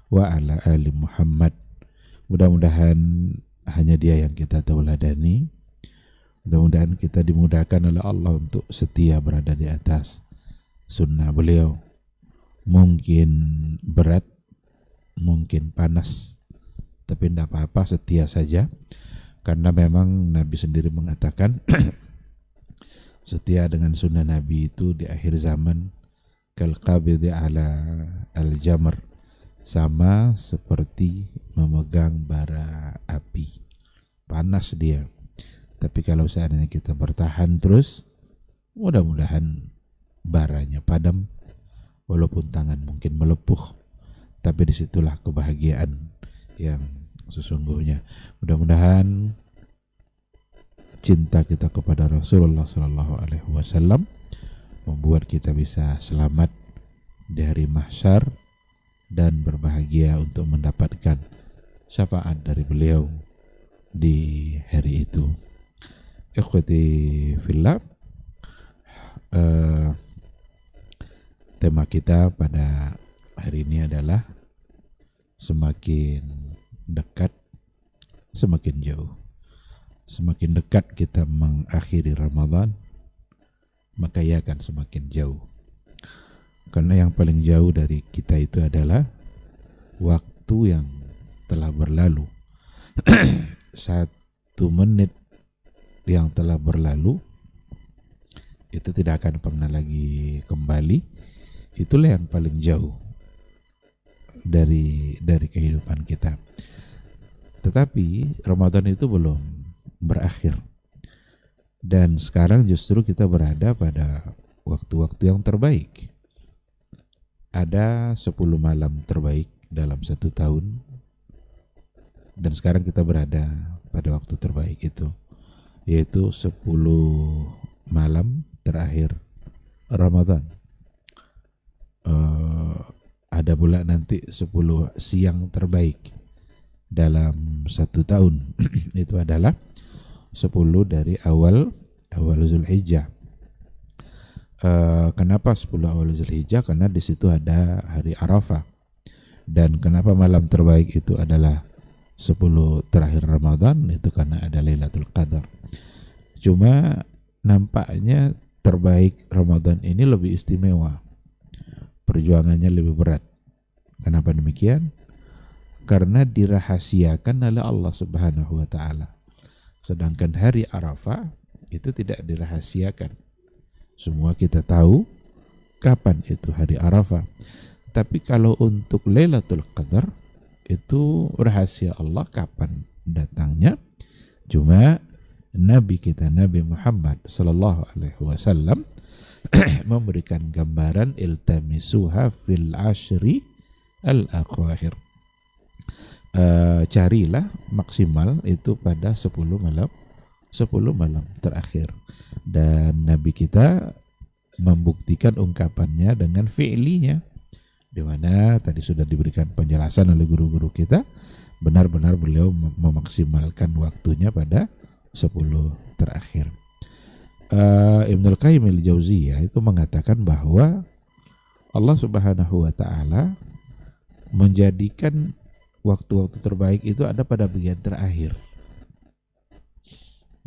wa ala ali Muhammad. Mudah-mudahan hanya dia yang kita tauladani. Mudah-mudahan kita dimudahkan oleh Allah untuk setia berada di atas sunnah beliau. Mungkin berat, mungkin panas, tapi tidak apa-apa, setia saja. Karena memang Nabi sendiri mengatakan setia dengan sunnah Nabi itu di akhir zaman kal qabidi ala al-jamr, sama seperti memegang bara api. Panas dia, tapi kalau seandainya kita bertahan terus, mudah-mudahan baranya padam, walaupun tangan mungkin melepuh, tapi disitulah kebahagiaan yang sesungguhnya. Mudah-mudahan cinta kita kepada Rasulullah Sallallahu Alaihi Wasallam membuat kita bisa selamat di hari mahsyar dan berbahagia untuk mendapatkan syafaat dari beliau di hari itu. Ikhwati fillah, tema kita pada hari ini adalah semakin dekat, semakin jauh. Semakin dekat kita mengakhiri Ramadan, maka ia akan semakin jauh. Karena yang paling jauh dari kita itu adalah waktu yang telah berlalu. 1 menit yang telah berlalu itu tidak akan pernah lagi kembali. Itulah yang paling jauh dari kehidupan kita. Tetapi Ramadan itu belum berakhir, dan sekarang justru kita berada pada waktu-waktu yang terbaik. Ada 10 malam terbaik dalam 1 tahun, dan sekarang kita berada pada waktu terbaik itu, yaitu 10 malam terakhir Ramadan. Ada pula nanti 10 siang terbaik dalam 1 tahun. Itu adalah 10 dari awal Zulhijjah. Kenapa 10 awal Zulhijjah? Karena di situ ada hari Arafah. Dan kenapa malam terbaik itu adalah 10 terakhir Ramadan? Itu karena ada Lailatul Qadar. Cuma nampaknya terbaik Ramadan ini lebih istimewa, perjuangannya lebih berat. Kenapa demikian? Karena dirahasiakan oleh Allah Subhanahu wa Ta'ala. Sedangkan hari Arafah itu tidak dirahasiakan. Semua kita tahu kapan itu hari Arafah. Tapi kalau untuk Lailatul Qadar, itu rahasia Allah kapan datangnya. Cuma Nabi kita, Nabi Muhammad sallallahu alaihi wasallam memberikan gambaran iltamisuha fil ashri al-akhir. Carilah maksimal itu pada 10 malam terakhir. Dan Nabi kita membuktikan ungkapannya dengan fi'linya, di mana tadi sudah diberikan penjelasan oleh guru-guru kita, benar-benar beliau memaksimalkan waktunya pada 10 terakhir. Ibnul Qayyim al-Jauziyah itu mengatakan bahwa Allah Subhanahu wa taala menjadikan waktu-waktu terbaik itu ada pada bagian terakhir.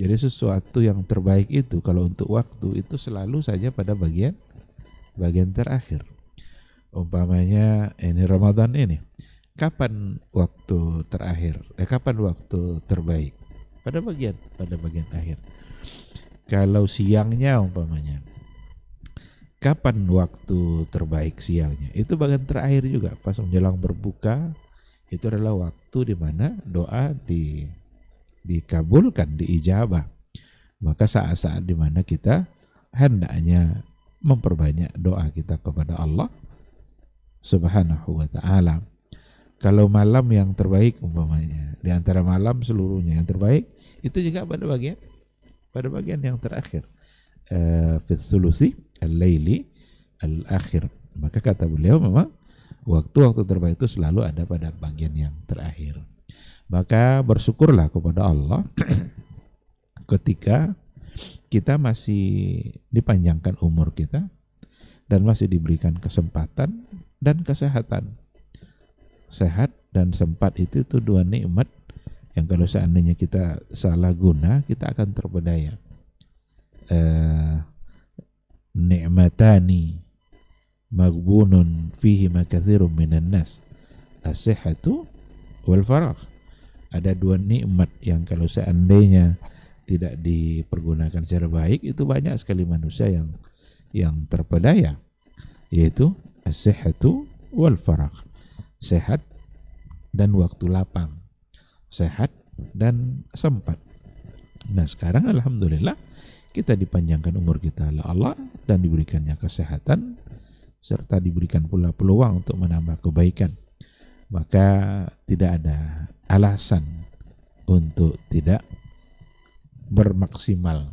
Jadi sesuatu yang terbaik itu kalau untuk waktu itu selalu saja pada bagian terakhir. Umpamanya ini Ramadan ini, kapan waktu terakhir? Kapan waktu terbaik? Pada bagian akhir. Kalau siangnya umpamanya, kapan waktu terbaik siangnya? Itu bagian terakhir juga, pas menjelang berbuka. Itu adalah waktu di mana doa dikabulkan, diijabah. Maka saat-saat di mana kita hendaknya memperbanyak doa kita kepada Allah Subhanahu wa ta'ala. Kalau malam yang terbaik umpamanya, di antara malam seluruhnya yang terbaik, itu juga pada bagian yang terakhir. Fi thuluthi al-laili al-akhir. Maka kata beliau memang waktu-waktu terbaik itu selalu ada pada bagian yang terakhir. Maka bersyukurlah kepada Allah ketika kita masih dipanjangkan umur kita dan masih diberikan kesempatan dan kesehatan. Sehat dan sempat itu dua nikmat yang kalau seandainya kita salah guna, kita akan terpedaya. Ni'matani maghbunun fihi makathirun minan nas, as-sihhatu wal faragh. Ada dua nikmat yang kalau seandainya tidak dipergunakan secara baik, itu banyak sekali manusia yang terpedaya, yaitu as-sihhatu wal faragh. Sehat dan waktu lapang, sehat dan sempat. Nah sekarang alhamdulillah kita dipanjangkan umur kita oleh Allah dan diberikannya kesehatan serta diberikan pula peluang untuk menambah kebaikan. Maka tidak ada alasan untuk tidak bermaksimal,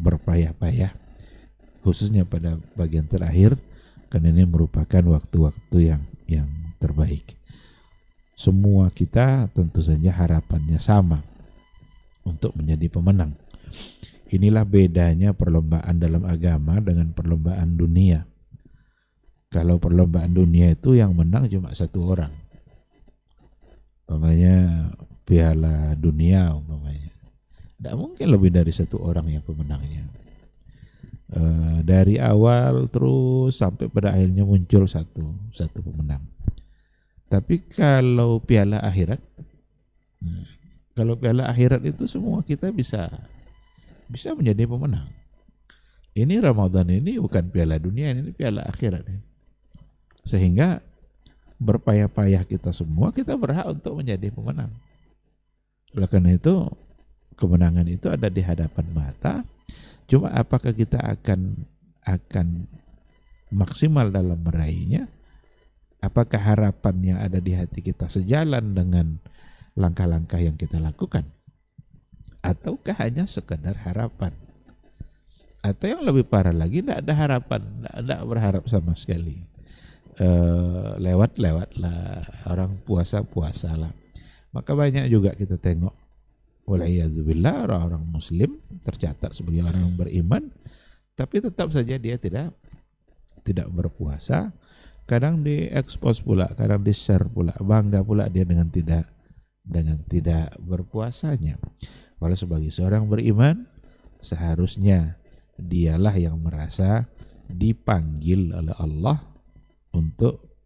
berpayah-payah, khususnya pada bagian terakhir, karena ini merupakan waktu-waktu yang terbaik. Semua kita tentu saja harapannya sama, untuk menjadi pemenang. Inilah bedanya perlombaan dalam agama dengan perlombaan dunia. Kalau perlombaan dunia itu yang menang cuma satu orang, umpamanya Piala Dunia umpamanya, tidak mungkin lebih dari satu orang yang pemenangnya. Dari awal terus sampai pada akhirnya muncul satu pemenang. Tapi kalau piala akhirat, itu semua kita bisa menjadi pemenang. Ini Ramadan ini bukan piala dunia, ini piala akhirat. Sehingga berpayah-payah kita semua, kita berhak untuk menjadi pemenang. Oleh karena itu, kemenangan itu ada di hadapan mata. Cuma apakah kita akan maksimal dalam meraihnya? Apakah harapan yang ada di hati kita sejalan dengan langkah-langkah yang kita lakukan? Ataukah hanya sekedar harapan? Atau yang lebih parah lagi, tidak ada harapan, tidak berharap sama sekali. Lewat-lewatlah, orang puasa-puasalah. Maka banyak juga kita tengok, wal'iyadzubillah, orang-orang muslim tercatat sebagai orang yang beriman, tapi tetap saja dia tidak berpuasa. Kadang diekspos pula, kadang di-share pula, bangga pula dia dengan tidak berpuasanya. Walau sebagai seorang beriman, seharusnya dialah yang merasa dipanggil oleh Allah untuk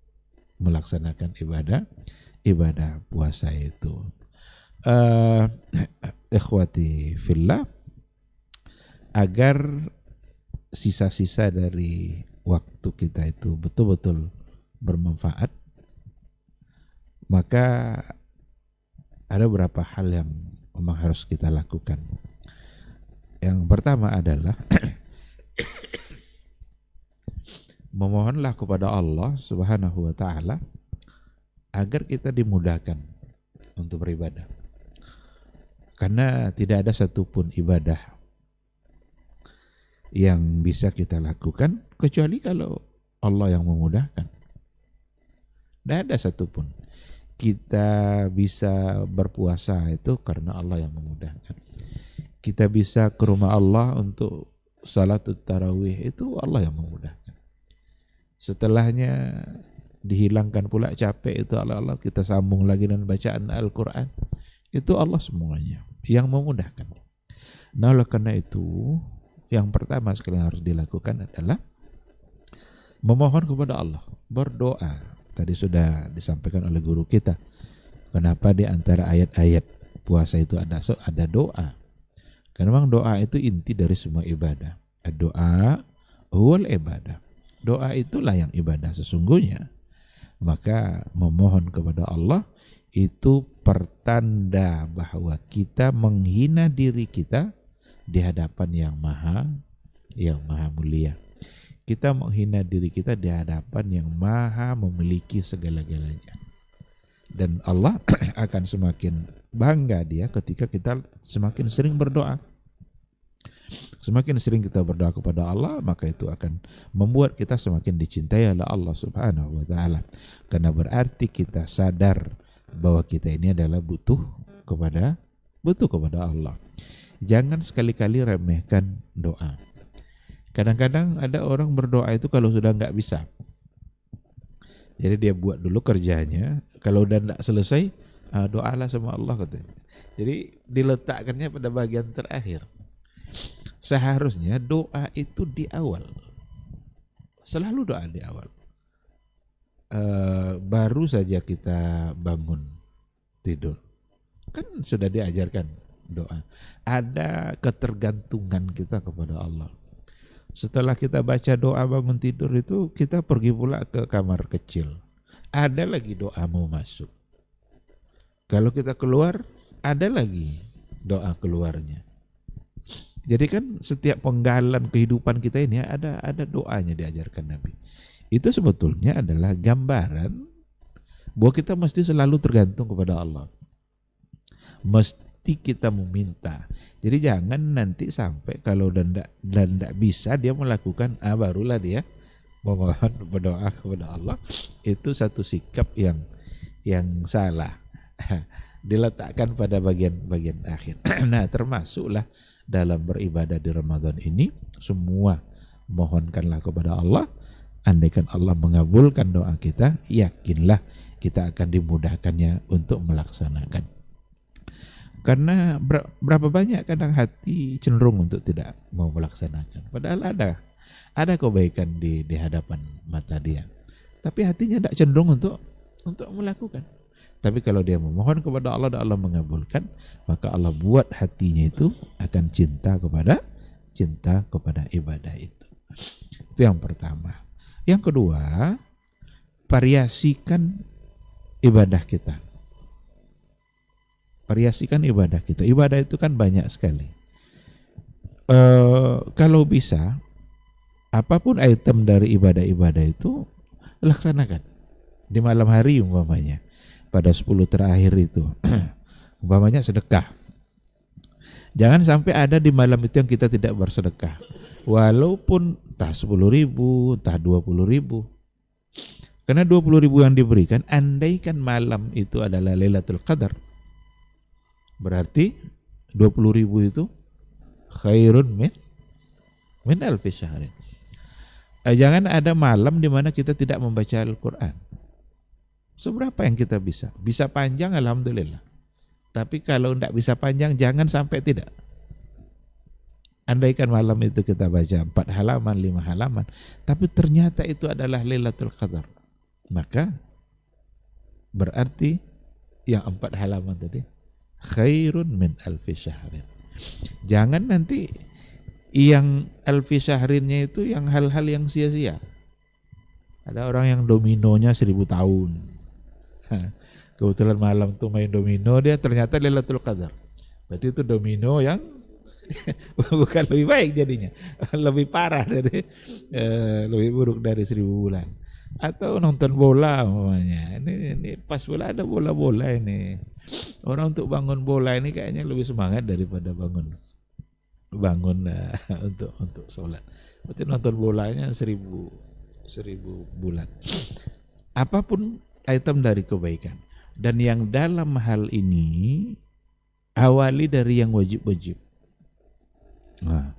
melaksanakan ibadah puasa itu. Ikhwati fillah, agar sisa-sisa dari waktu kita itu betul-betul bermanfaat, maka ada beberapa hal yang memang harus kita lakukan. Yang pertama adalah memohonlah kepada Allah Subhanahu wa taala agar kita dimudahkan untuk beribadah. Karena tidak ada satupun ibadah yang bisa kita lakukan kecuali kalau Allah yang memudahkan. Tidak ada satupun. Kita bisa berpuasa itu karena Allah yang memudahkan. Kita bisa ke rumah Allah untuk salatut tarawih itu Allah yang memudahkan. Setelahnya dihilangkan pula capek itu Allah, kita sambung lagi dengan bacaan Al-Quran, itu Allah semuanya yang memudahkan. Nah, oleh karena itu yang pertama sekali yang harus dilakukan adalah memohon kepada Allah, berdoa. Tadi sudah disampaikan oleh guru kita kenapa di antara ayat-ayat puasa itu ada doa. Karena memang doa itu inti dari semua ibadah. Doa huwal ibadah. Doa itulah yang ibadah sesungguhnya. Maka memohon kepada Allah itu pertanda bahwa kita menghina diri kita di hadapan yang maha mulia. Kita menghina diri kita di hadapan yang maha memiliki segala-galanya. Dan Allah akan semakin bangga dia ketika kita semakin sering berdoa. Semakin sering kita berdoa kepada Allah, maka itu akan membuat kita semakin dicintai oleh Allah Subhanahu wa taala. Karena berarti kita sadar bahwa kita ini adalah butuh kepada Allah. Jangan sekali-kali remehkan doa. Kadang-kadang ada orang berdoa itu kalau sudah nggak bisa. Jadi dia buat dulu kerjanya, kalau udah nggak selesai, doalah sama Allah katanya. Jadi diletakkannya pada bagian terakhir. Seharusnya doa itu di awal. Selalu doa di awal. Baru saja kita bangun tidur, kan sudah diajarkan doa. Ada ketergantungan kita kepada Allah. Setelah kita baca doa bangun tidur itu, kita pergi pula ke kamar kecil. Ada lagi doa mau masuk. Kalau kita keluar, ada lagi doa keluarnya. Jadi kan setiap penggalan kehidupan kita ini ada doanya diajarkan Nabi. Itu sebetulnya adalah gambaran bahwa kita mesti selalu tergantung kepada Allah. Mesti kita meminta. Jadi jangan nanti sampai kalau dan tidak bisa dia melakukan, barulah dia memohon berdoa kepada Allah. Itu satu sikap yang salah. Diletakkan pada bagian akhir. Nah, termasuklah dalam beribadah di Ramadan ini, semua mohonkanlah kepada Allah. Andaikan Allah mengabulkan doa kita, yakinlah kita akan dimudahkannya untuk melaksanakan. Karena berapa banyak kadang hati cenderung untuk tidak mau melaksanakan. Padahal ada kebaikan di hadapan mata dia. Tapi hatinya tidak cenderung untuk melakukan. Tapi kalau dia memohon kepada Allah dan Allah mengabulkan, maka Allah buat hatinya itu akan cinta kepada ibadah itu. Itu yang pertama. Yang kedua, variasikan ibadah kita. Variasikan ibadah kita. Ibadah itu kan banyak sekali. Kalau bisa, apapun item dari ibadah-ibadah itu laksanakan di malam hari umpamanya. Pada 10 terakhir itu umpamanya sedekah. Jangan sampai ada di malam itu yang kita tidak bersedekah, walaupun entah 10.000, entah 20.000. Karena 20.000 yang diberikan, andaikan malam itu adalah Lailatul Qadar, berarti 20.000 itu khairun min alfi syahrin. Jangan ada malam di mana kita tidak membaca Al-Quran. Seberapa yang kita bisa? Bisa panjang, alhamdulillah. Tapi kalau tidak bisa panjang, jangan sampai tidak. Andaikan malam itu kita baca 4 halaman, 5 halaman, tapi ternyata itu adalah Lailatul Qadar, maka berarti yang 4 halaman tadi khairun min alfi syahrin. Jangan nanti yang alfi syahrinnya itu yang hal-hal yang sia-sia. Ada orang yang dominonya 1000 tahun. Kebetulan malam tuh main domino, dia ternyata Lailatul Qadar. Berarti itu domino yang Bukan lebih baik jadinya, lebih parah dari lebih buruk dari 1000 bulan. Atau nonton bola umpamanya. Ini pas bola ada bola-bola ini. Orang untuk bangun bola ini kayaknya lebih semangat daripada bangun untuk sholat. Berarti nonton bolanya 1000 bulan. Apapun item dari kebaikan. Dan yang dalam hal ini awali dari yang wajib-wajib. Nah,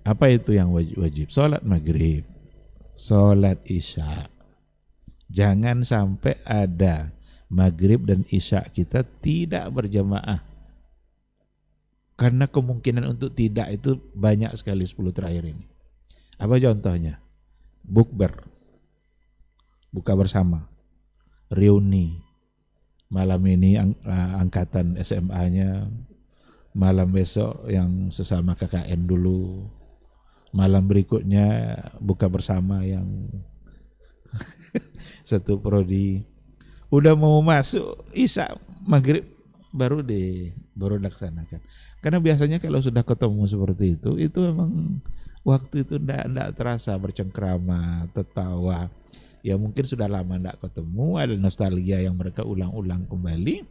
apa itu yang wajib-wajib? Sholat maghrib, sholat isya. Jangan sampai ada maghrib dan isya kita tidak berjamaah. Karena kemungkinan untuk tidak itu banyak sekali 10 terakhir ini. Apa contohnya? Bukber, buka bersama, reuni. Malam ini angkatan SMA-nya, malam besok yang sesama KKN dulu, malam berikutnya buka bersama yang satu prodi. Udah mau masuk isya maghrib baru dilaksanakan. Karena biasanya kalau sudah ketemu seperti itu memang waktu itu tidak terasa, bercengkrama, tertawa. Ya mungkin sudah lama tidak ketemu, ada nostalgia yang mereka ulang-ulang kembali.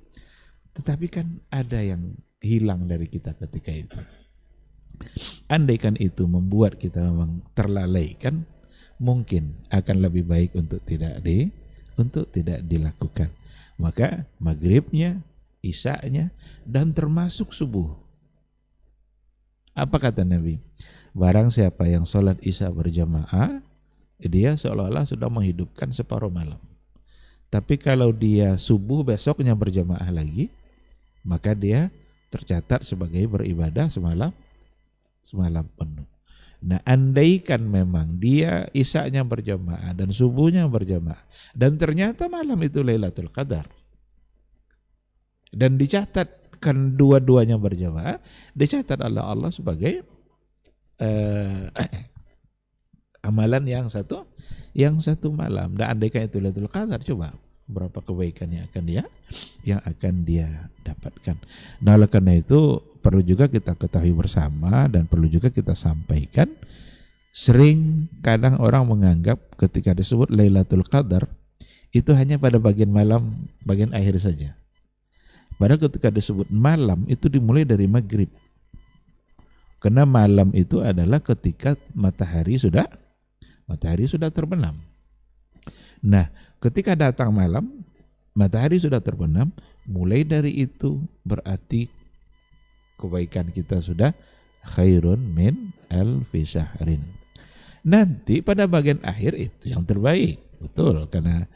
Tetapi kan ada yang hilang dari kita ketika itu. Andaikan itu membuat kita memang terlalaikan, mungkin akan lebih baik untuk tidak dilakukan. Maka maghribnya, isya'nya, dan termasuk subuh. Apa kata Nabi? Barang siapa yang sholat isya berjamaah, dia seolah-olah sudah menghidupkan separuh malam. Tapi kalau dia subuh besoknya berjamaah lagi, maka dia tercatat sebagai beribadah semalam penuh. Nah, andaikan memang dia isya'nya berjamaah dan subuhnya berjamaah, dan ternyata malam itu Lailatul Qadar, dan dicatatkan dua-duanya berjamaah, dicatat oleh Allah sebagai amalan yang satu malam. Dan andaikan itu Lailatul Qadar, coba berapa kebaikan yang akan dia dapatkan. Nah, oleh karena itu perlu juga kita ketahui bersama dan perlu juga kita sampaikan. Sering kadang orang menganggap ketika disebut Lailatul Qadar itu hanya pada bagian malam, bagian akhir saja. Padahal ketika disebut malam itu dimulai dari maghrib. Karena malam itu adalah ketika matahari sudah terbenam. Nah, ketika datang malam, matahari sudah terbenam, mulai dari itu berarti kebaikan kita sudah khairun min alfi syahrin. Nanti pada bagian akhir itu yang terbaik. Betul, karena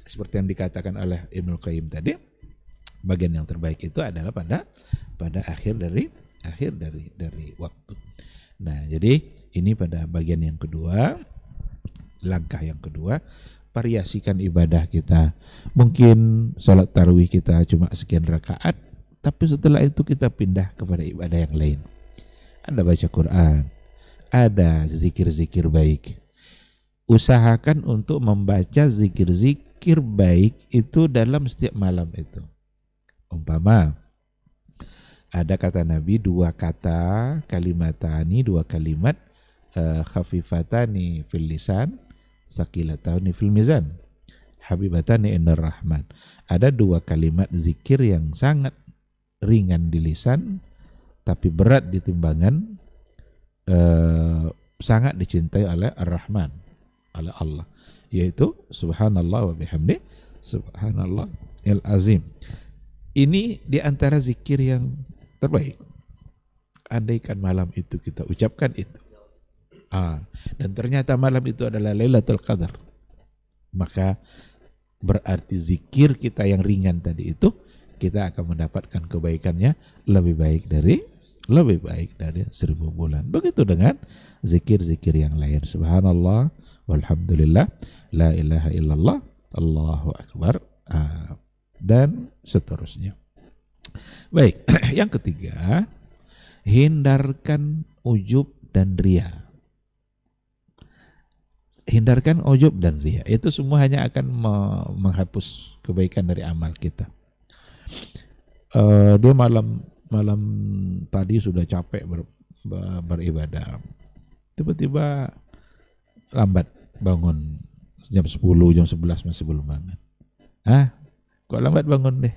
seperti yang dikatakan oleh Ibnu Qayyim tadi, bagian yang terbaik itu adalah pada akhir dari waktu. Nah, jadi ini pada bagian yang kedua, langkah yang kedua, variasikan ibadah kita. Mungkin sholat tarawih kita cuma sekian rakaat, tapi setelah itu kita pindah kepada ibadah yang lain. Ada baca Quran, ada zikir-zikir baik. Usahakan untuk membaca zikir-zikir baik itu dalam setiap malam itu. Umpama ada kata Nabi, dua kalimatani, dua kalimat khafifatani fil lisan, saqilatani fil mizan, habibatani indar rahman. Ada dua kalimat zikir yang sangat ringan di lisan tapi berat di timbangan, sangat dicintai oleh Ar-Rahman, oleh Allah, yaitu subhanallah wa bihamdi subhanallah al-azim. Ini di antara zikir yang terbaik. Andaikan malam itu kita ucapkan itu, dan ternyata malam itu adalah Lailatul Qadar, maka berarti zikir kita yang ringan tadi itu kita akan mendapatkan kebaikannya lebih baik dari 1000 bulan. Begitu dengan zikir-zikir yang lain. Subhanallah, walhamdulillah, la ilaha illallah, Allahu akbar, dan seterusnya. Baik, yang ketiga, hindarkan ujub dan riya. Hindarkan ujub dan riya. Itu semua hanya akan menghapus kebaikan dari amal kita. Dia malam malam tadi sudah capek beribadah, tiba-tiba lambat bangun, jam 10, jam 11 masih belum bangun. Kok lambat bangun deh?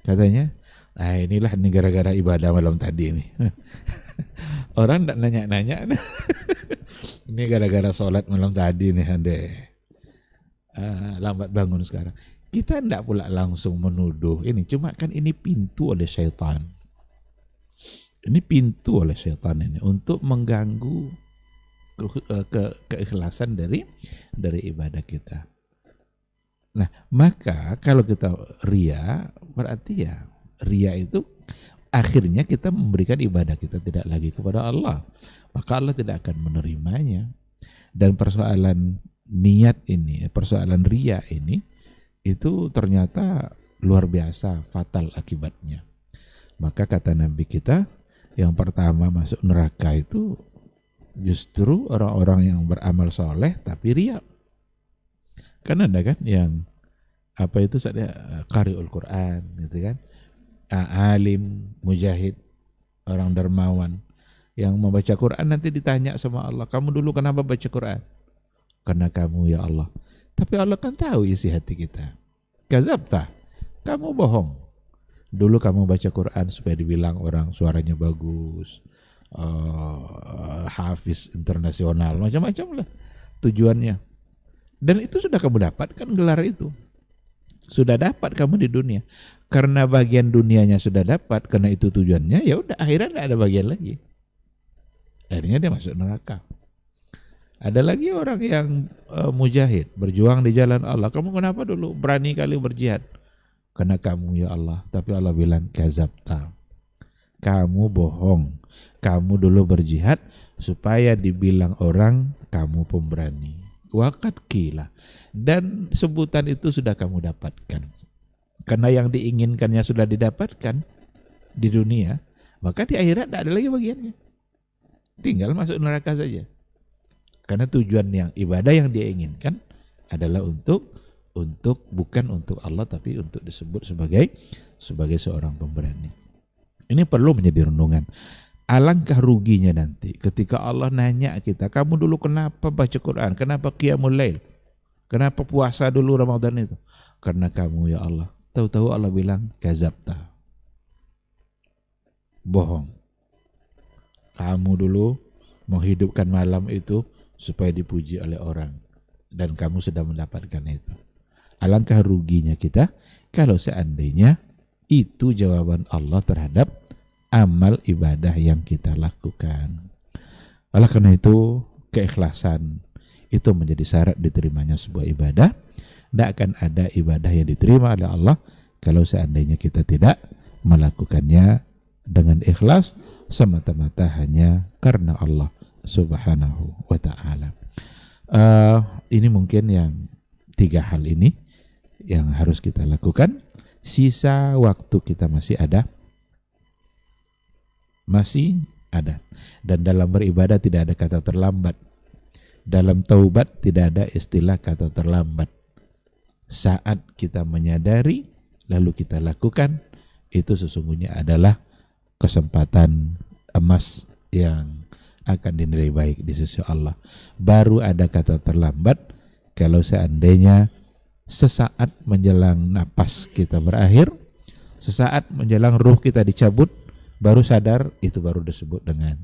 Katanya, inilah nih gara-gara ibadah malam tadi nih. Orang enggak nanya-nanya. Ini gara-gara sholat malam tadi nih Ande. Lambat bangun sekarang. Kita enggak pula langsung menuduh ini, cuma kan ini pintu oleh syaitan. Ini pintu oleh syaitan ini untuk mengganggu keikhlasan dari ibadah kita. Nah, maka kalau kita ria, berarti ya ria itu akhirnya kita memberikan ibadah kita tidak lagi kepada Allah, maka Allah tidak akan menerimanya. Dan persoalan niat ini, persoalan ria ini, itu ternyata luar biasa fatal akibatnya. Maka kata Nabi kita, yang pertama masuk neraka itu justru orang-orang yang beramal soleh tapi ria. Kan ada kan yang apa itu saya qari'ul Quran gitu kan, alim, mujahid, orang dermawan yang membaca Quran, nanti ditanya sama Allah, kamu dulu kenapa baca Quran? Karena kamu ya Allah. Tapi Allah kan tahu isi hati kita. Kazabta, kamu bohong. Dulu kamu baca Quran supaya dibilang orang suaranya bagus, hafiz internasional, macam-macam lah tujuannya. Dan itu sudah kamu dapatkan gelar itu. Sudah dapat kamu di dunia. Karena bagian dunianya sudah dapat, karena itu tujuannya, ya udah akhirnya tidak ada bagian lagi. Akhirnya dia masuk neraka. Ada lagi orang yang mujahid, berjuang di jalan Allah. Kamu kenapa dulu berani kali berjihad? Karena kamu ya Allah. Tapi Allah bilang kazabta, kamu bohong. Kamu dulu berjihad supaya dibilang orang kamu pemberani. Waqad qila, dan sebutan itu sudah kamu dapatkan. Karena yang diinginkannya sudah didapatkan di dunia, maka di akhirat tidak ada lagi bagiannya. Tinggal masuk neraka saja. Karena tujuan yang ibadah yang dia inginkan adalah untuk bukan untuk Allah, tapi untuk disebut sebagai seorang pemberani. Ini perlu menjadi renungan. Alangkah ruginya nanti ketika Allah nanya kita, kamu dulu kenapa baca Quran? Kenapa qiyamul lail? Kenapa puasa dulu Ramadan itu? Karena kamu ya Allah. Tahu-tahu Allah bilang kazabta, bohong. Kamu dulu menghidupkan malam itu supaya dipuji oleh orang, dan kamu sudah mendapatkan itu. Alangkah ruginya kita kalau seandainya itu jawaban Allah terhadap amal ibadah yang kita lakukan. Oleh karena itu, keikhlasan itu menjadi syarat diterimanya sebuah ibadah. Tidak akan ada ibadah yang diterima oleh Allah kalau seandainya kita tidak melakukannya dengan ikhlas semata-mata hanya karena Allah Subhanahu wa ta'ala. Ini mungkin yang 3 hal ini yang harus kita lakukan. Sisa waktu kita masih ada. Dan dalam beribadah tidak ada kata terlambat. Dalam taubat tidak ada istilah kata terlambat. Saat kita menyadari lalu kita lakukan, itu sesungguhnya adalah kesempatan emas yang akan dinilai baik di sisi Allah. Baru ada kata terlambat kalau seandainya sesaat menjelang napas kita berakhir, sesaat menjelang ruh kita dicabut, baru sadar, itu baru disebut dengan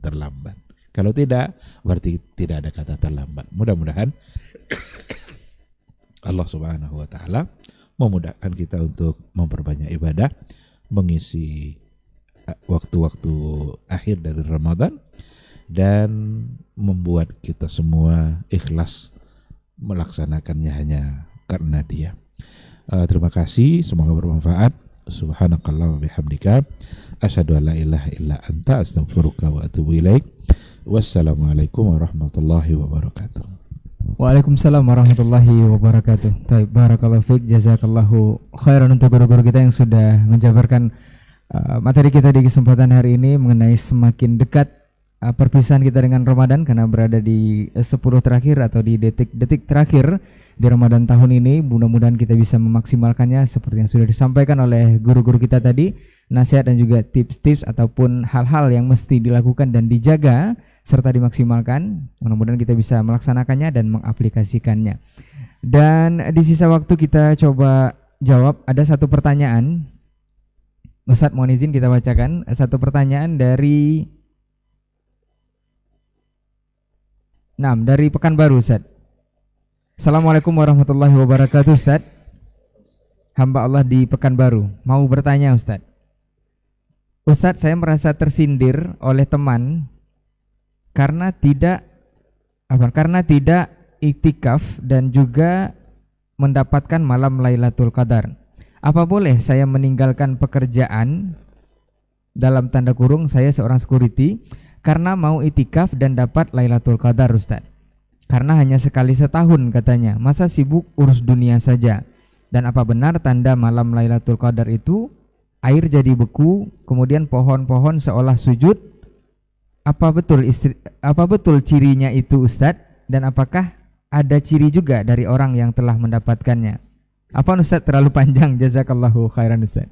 terlambat. Kalau tidak, berarti tidak ada kata terlambat. Mudah-mudahan Allah Subhanahu wa ta'ala memudahkan kita untuk memperbanyak ibadah, mengisi waktu-waktu akhir dari Ramadan, dan membuat kita semua ikhlas melaksanakannya hanya karena Dia. Terima kasih, semoga bermanfaat. Subhanakallah wa bihamdika asyhadu an la ilaha illa anta astaghfiruka wa atubu ilaik. Wassalamualaikum warahmatullahi wabarakatuh. Waalaikumsalam warahmatullahi wabarakatuh. Baik, barakallahu fiik, jazakallahu khairan untuk guru-guru kita yang sudah menjabarkan materi kita di kesempatan hari ini mengenai semakin dekat perpisahan kita dengan Ramadan, karena berada di 10 terakhir atau di detik-detik terakhir di Ramadan tahun ini. Mudah-mudahan kita bisa memaksimalkannya seperti yang sudah disampaikan oleh guru-guru kita tadi, nasihat dan juga tips-tips ataupun hal-hal yang mesti dilakukan dan dijaga serta dimaksimalkan. Mudah-mudahan kita bisa melaksanakannya dan mengaplikasikannya. Dan di sisa waktu kita coba jawab, ada satu pertanyaan. Ustadz mohon izin kita bacakan satu pertanyaan dari Pekanbaru, Ustadz. Assalamualaikum warahmatullahi wabarakatuh, Ustadz. Hamba Allah di Pekanbaru mau bertanya, Ustadz. Ustadz, saya merasa tersindir oleh teman karena tidak iktikaf dan juga mendapatkan malam Lailatul Qadar. Apa boleh saya meninggalkan pekerjaan, dalam tanda kurung saya seorang security, karena mau iktikaf dan dapat Lailatul Qadar, Ustadz? Karena hanya sekali setahun katanya, masa sibuk urus dunia saja? Dan apa benar tanda malam Lailatul Qadar itu air jadi beku, kemudian pohon-pohon seolah sujud? Apa betul cirinya itu, Ustadz? Dan apakah ada ciri juga dari orang yang telah mendapatkannya? Apa Ustadz terlalu panjang? Jazakallahu khairan, Ustadz.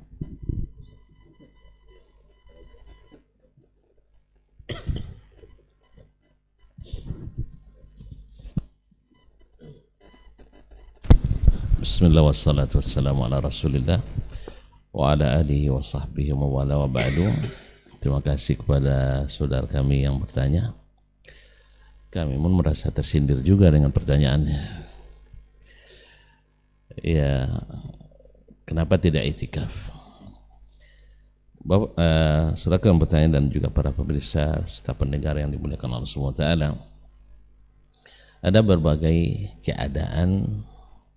Bismillah wassalatu wassalamu ala rasulillah wa ala alihi wa sahbihi wa wala wa ba'du. Terima kasih kepada saudara kami yang bertanya. Kami pun merasa tersindir juga dengan pertanyaannya. Ya, kenapa tidak iktikaf? Saudara yang bertanya dan juga para pemirsa serta pendengar yang dimuliakan Allah Subhanahu wa taala, ada berbagai keadaan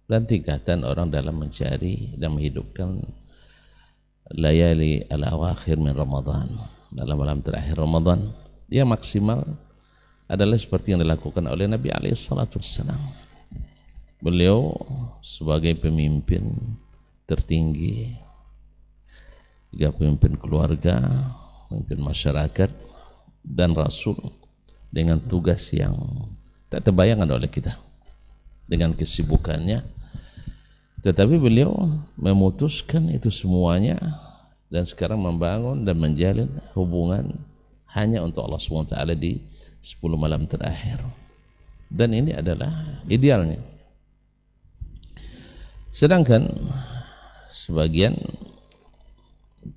dan tingkatan orang dalam mencari dan menghidupkan layali al-awakhir min Ramadan, dalam malam terakhir Ramadan. Dia maksimal adalah seperti yang dilakukan oleh Nabi SAW. Beliau sebagai pemimpin tertinggi, juga pemimpin keluarga, pemimpin masyarakat, dan Rasul dengan tugas yang tak terbayangkan oleh kita dengan kesibukannya, tetapi beliau memutuskan itu semuanya dan sekarang membangun dan menjalin hubungan hanya untuk Allah SWT di 10 malam terakhir. Dan ini adalah idealnya. Sedangkan sebagian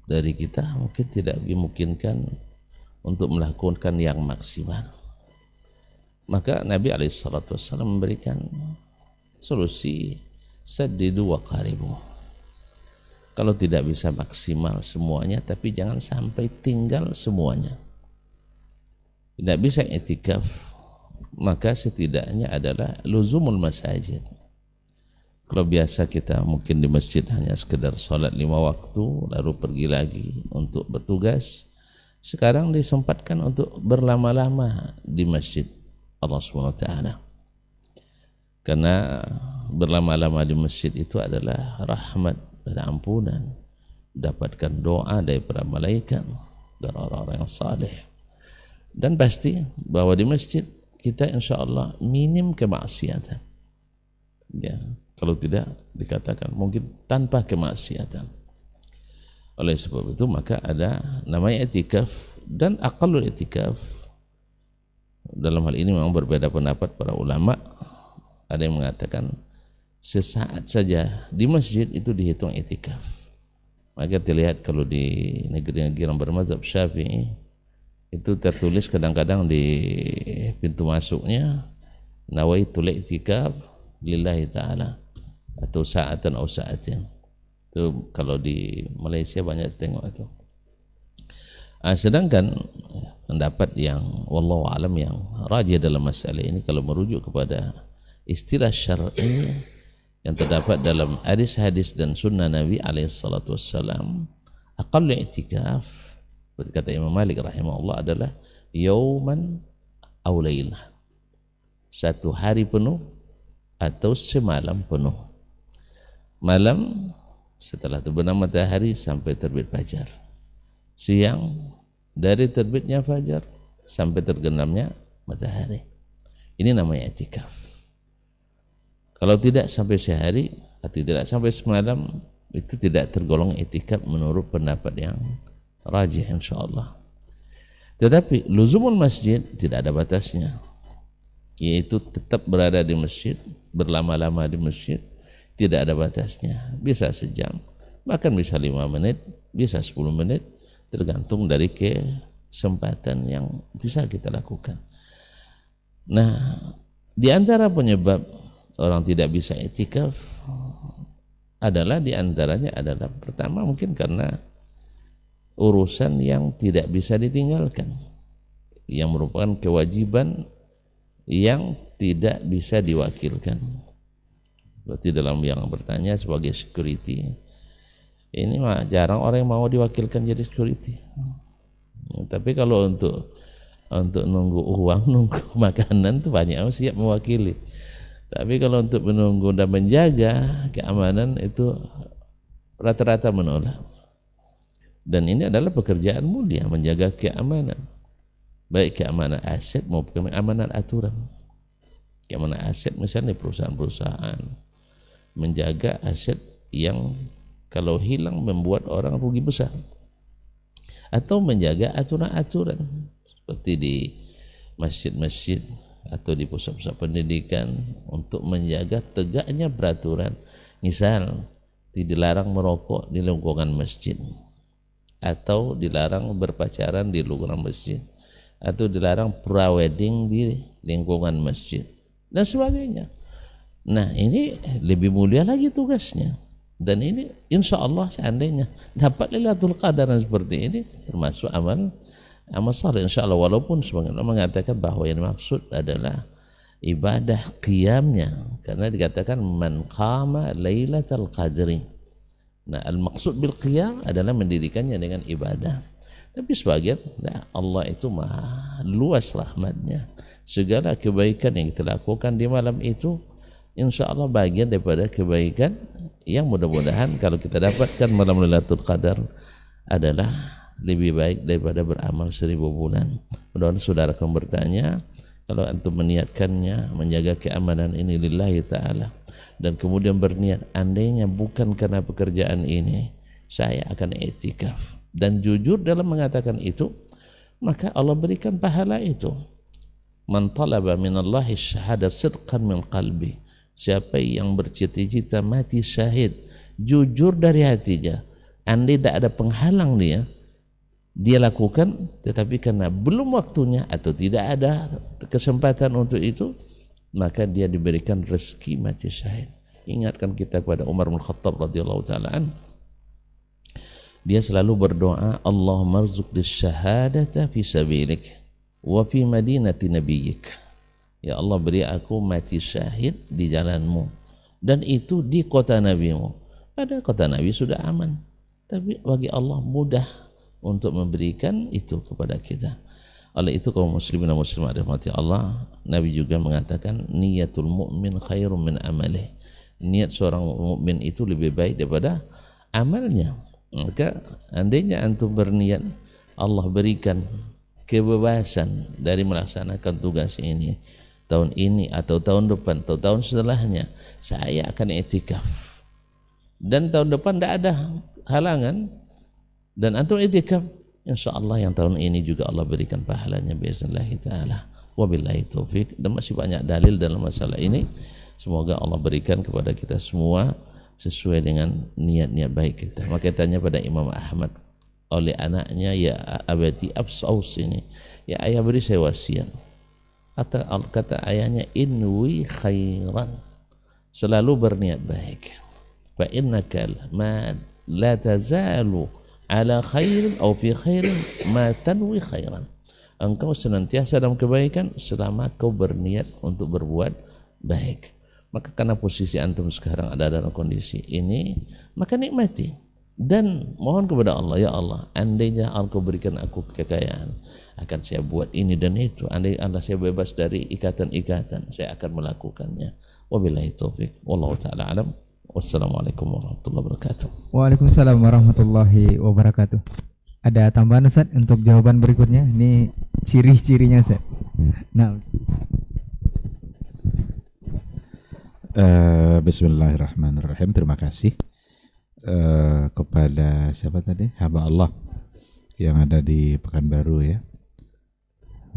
dari kita mungkin tidak dimungkinkan untuk melakukan yang maksimal. Maka Nabi SAW memberikan solusi saddidu wa qaribu. Kalau tidak bisa maksimal semuanya, tapi jangan sampai tinggal semuanya. Tidak bisa iktikaf, maka setidaknya adalah luzumul masajid. Kalau biasa kita mungkin di masjid hanya sekedar sholat 5 waktu lalu pergi lagi untuk bertugas, sekarang disempatkan untuk berlama-lama di masjid Allah SWT. Karena berlama-lama di masjid itu adalah rahmat dan ampunan, dapatkan doa dari para malaikat dan orang-orang yang saleh. Dan pasti bahwa di masjid kita insya Allah minim kemaksiatan. Ya, kalau tidak dikatakan mungkin tanpa kemaksiatan. Oleh sebab itu maka ada namanya i'tikaf dan aqallul i'tikaf. Dalam hal ini memang berbeda pendapat para ulama. Ada yang mengatakan sesaat saja di masjid itu dihitung i'tikaf. Maka dilihat kalau di negeri-negeri yang bermazhab Syafi'i itu tertulis kadang-kadang di pintu masuknya nawaitul i'tikaf lillahi ta'ala atau sa'atan atau sa'atin. Itu kalau di Malaysia banyak tengok itu. Sedangkan pendapat yang wallahu alam yang rajih dalam masalah ini, kalau merujuk kepada istilah syar'i yang terdapat dalam hadis-hadis dan sunnah Nabi SAW, aqallu i'tikaf seperti kata Imam Malik rahimahullah adalah yauman aw lailah, 1 hari penuh atau semalam penuh. Malam setelah terbenam matahari sampai terbit fajar, siang dari terbitnya fajar sampai terbenamnya matahari. Ini namanya i'tikaf. Kalau tidak sampai sehari atau tidak sampai semalam, itu tidak tergolong i'tikaf menurut pendapat yang rajih insyaallah. Tetapi luzumul masjid tidak ada batasnya, yaitu tetap berada di masjid, berlama-lama di masjid, tidak ada batasnya. Bisa sejam, bahkan bisa 5 menit, bisa 10 menit, tergantung dari kesempatan yang bisa kita lakukan. Nah, di antara penyebab orang tidak bisa i'tikaf adalah, di antaranya adalah pertama mungkin karena urusan yang tidak bisa ditinggalkan, yang merupakan kewajiban yang tidak bisa diwakilkan. Berarti dalam yang bertanya sebagai security, ini mah jarang orang yang mau diwakilkan jadi security. Tapi kalau untuk nunggu uang, nunggu makanan itu banyak yang siap mewakili. Tapi kalau untuk menunggu dan menjaga keamanan itu rata-rata menolak. Dan ini adalah pekerjaan mulia, menjaga keamanan, baik keamanan aset maupun keamanan aturan. Keamanan aset misalnya perusahaan-perusahaan menjaga aset yang kalau hilang membuat orang rugi besar, atau menjaga aturan-aturan seperti di masjid-masjid atau di pusat-pusat pendidikan untuk menjaga tegaknya peraturan. Misal dilarang merokok di lingkungan masjid, atau dilarang berpacaran di lingkungan masjid, atau dilarang prawedding di lingkungan masjid dan sebagainya. Nah, ini lebih mulia lagi tugasnya, dan ini insya Allah seandainya dapat Lailatul Qadar seperti ini termasuk amal saleh insya Allah, walaupun sebagian orang mengatakan bahwa yang dimaksud adalah ibadah qiyamnya, karena dikatakan man qama Lailatul Qadri. Nah, al-maksud bil qiyam adalah mendirikannya dengan ibadah. Tapi sebagian, nah, Allah itu maha luas rahmatnya. Segala kebaikan yang kita lakukan di malam itu, insya Allah bagian daripada kebaikan yang mudah-mudahan kalau kita dapatkan malam Lailatul Qadar adalah lebih baik daripada beramal 1000 bulan. Mudah-mudahan saudara akan bertanya, kalau antum meniatkannya menjaga keamanan ini lillahi ta'ala, dan kemudian berniat andainya bukan karena pekerjaan ini saya akan i'tikaf, dan jujur dalam mengatakan itu, maka Allah berikan pahala itu. Man talaba minallahi syahada sidqan min qalbi, siapa yang bercita-cita mati syahid jujur dari hatinya, andai tidak ada penghalang dia lakukan, tetapi karena belum waktunya atau tidak ada kesempatan untuk itu, maka dia diberikan rezeki mati syahid. Ingatkan kita kepada Umar bin Khattab radhiyallahu taala an, dia selalu berdoa, Allahumma rzuqni syahadata fi sabilik wa fi madinati nabiyyik. Ya Allah, beri aku mati syahid di jalanmu, dan itu di kota nabimu. Padahal kota nabi sudah aman, tapi bagi Allah mudah untuk memberikan itu kepada kita. Oleh itu kaum muslimin dan muslimat rahmati Allah, Nabi juga mengatakan niyatul mu'min khairun min amalih. Niat seorang mukmin itu lebih baik daripada amalnya. Maka andainya antum berniat Allah berikan kebebasan dari melaksanakan tugas ini tahun ini atau tahun depan atau tahun setelahnya, saya akan i'tikaf, dan tahun depan tidak ada halangan dan antum i'tikaf, insyaallah yang tahun ini juga Allah berikan pahalanya biiznillah taala. Wabillahi taufik. Dan masih banyak dalil dalam masalah ini. Semoga Allah berikan kepada kita semua sesuai dengan niat-niat baik kita. Maka tanya pada Imam Ahmad oleh anaknya, ya abati absaus ini, ya ayah beri saya wasiat. Kata ayahnya, inwi khairan, selalu berniat baik. Fa innaka ma la tazalu ala khairin atau fi khairin ma tanwi khairan. Engkau senantiasa dalam kebaikan selama kau berniat untuk berbuat baik. Maka karena posisi antum sekarang ada dalam kondisi ini, maka nikmati dan mohon kepada Allah, ya Allah, andainya Engkau berikan aku kekayaan, akan saya buat ini dan itu. Andai Allah saya bebas dari ikatan-ikatan, saya akan melakukannya. Wabillahi taufik. Wallahu taala alam. Wassalamualaikum warahmatullahi wabarakatuh. Waalaikumsalam warahmatullahi wabarakatuh. Ada tambahan Ustaz untuk jawaban berikutnya? Ini ciri-cirinya Ustaz. Nah, Bismillahirrahmanirrahim. Terima kasih kepada siapa tadi? Hamba Allah yang ada di Pekanbaru ya,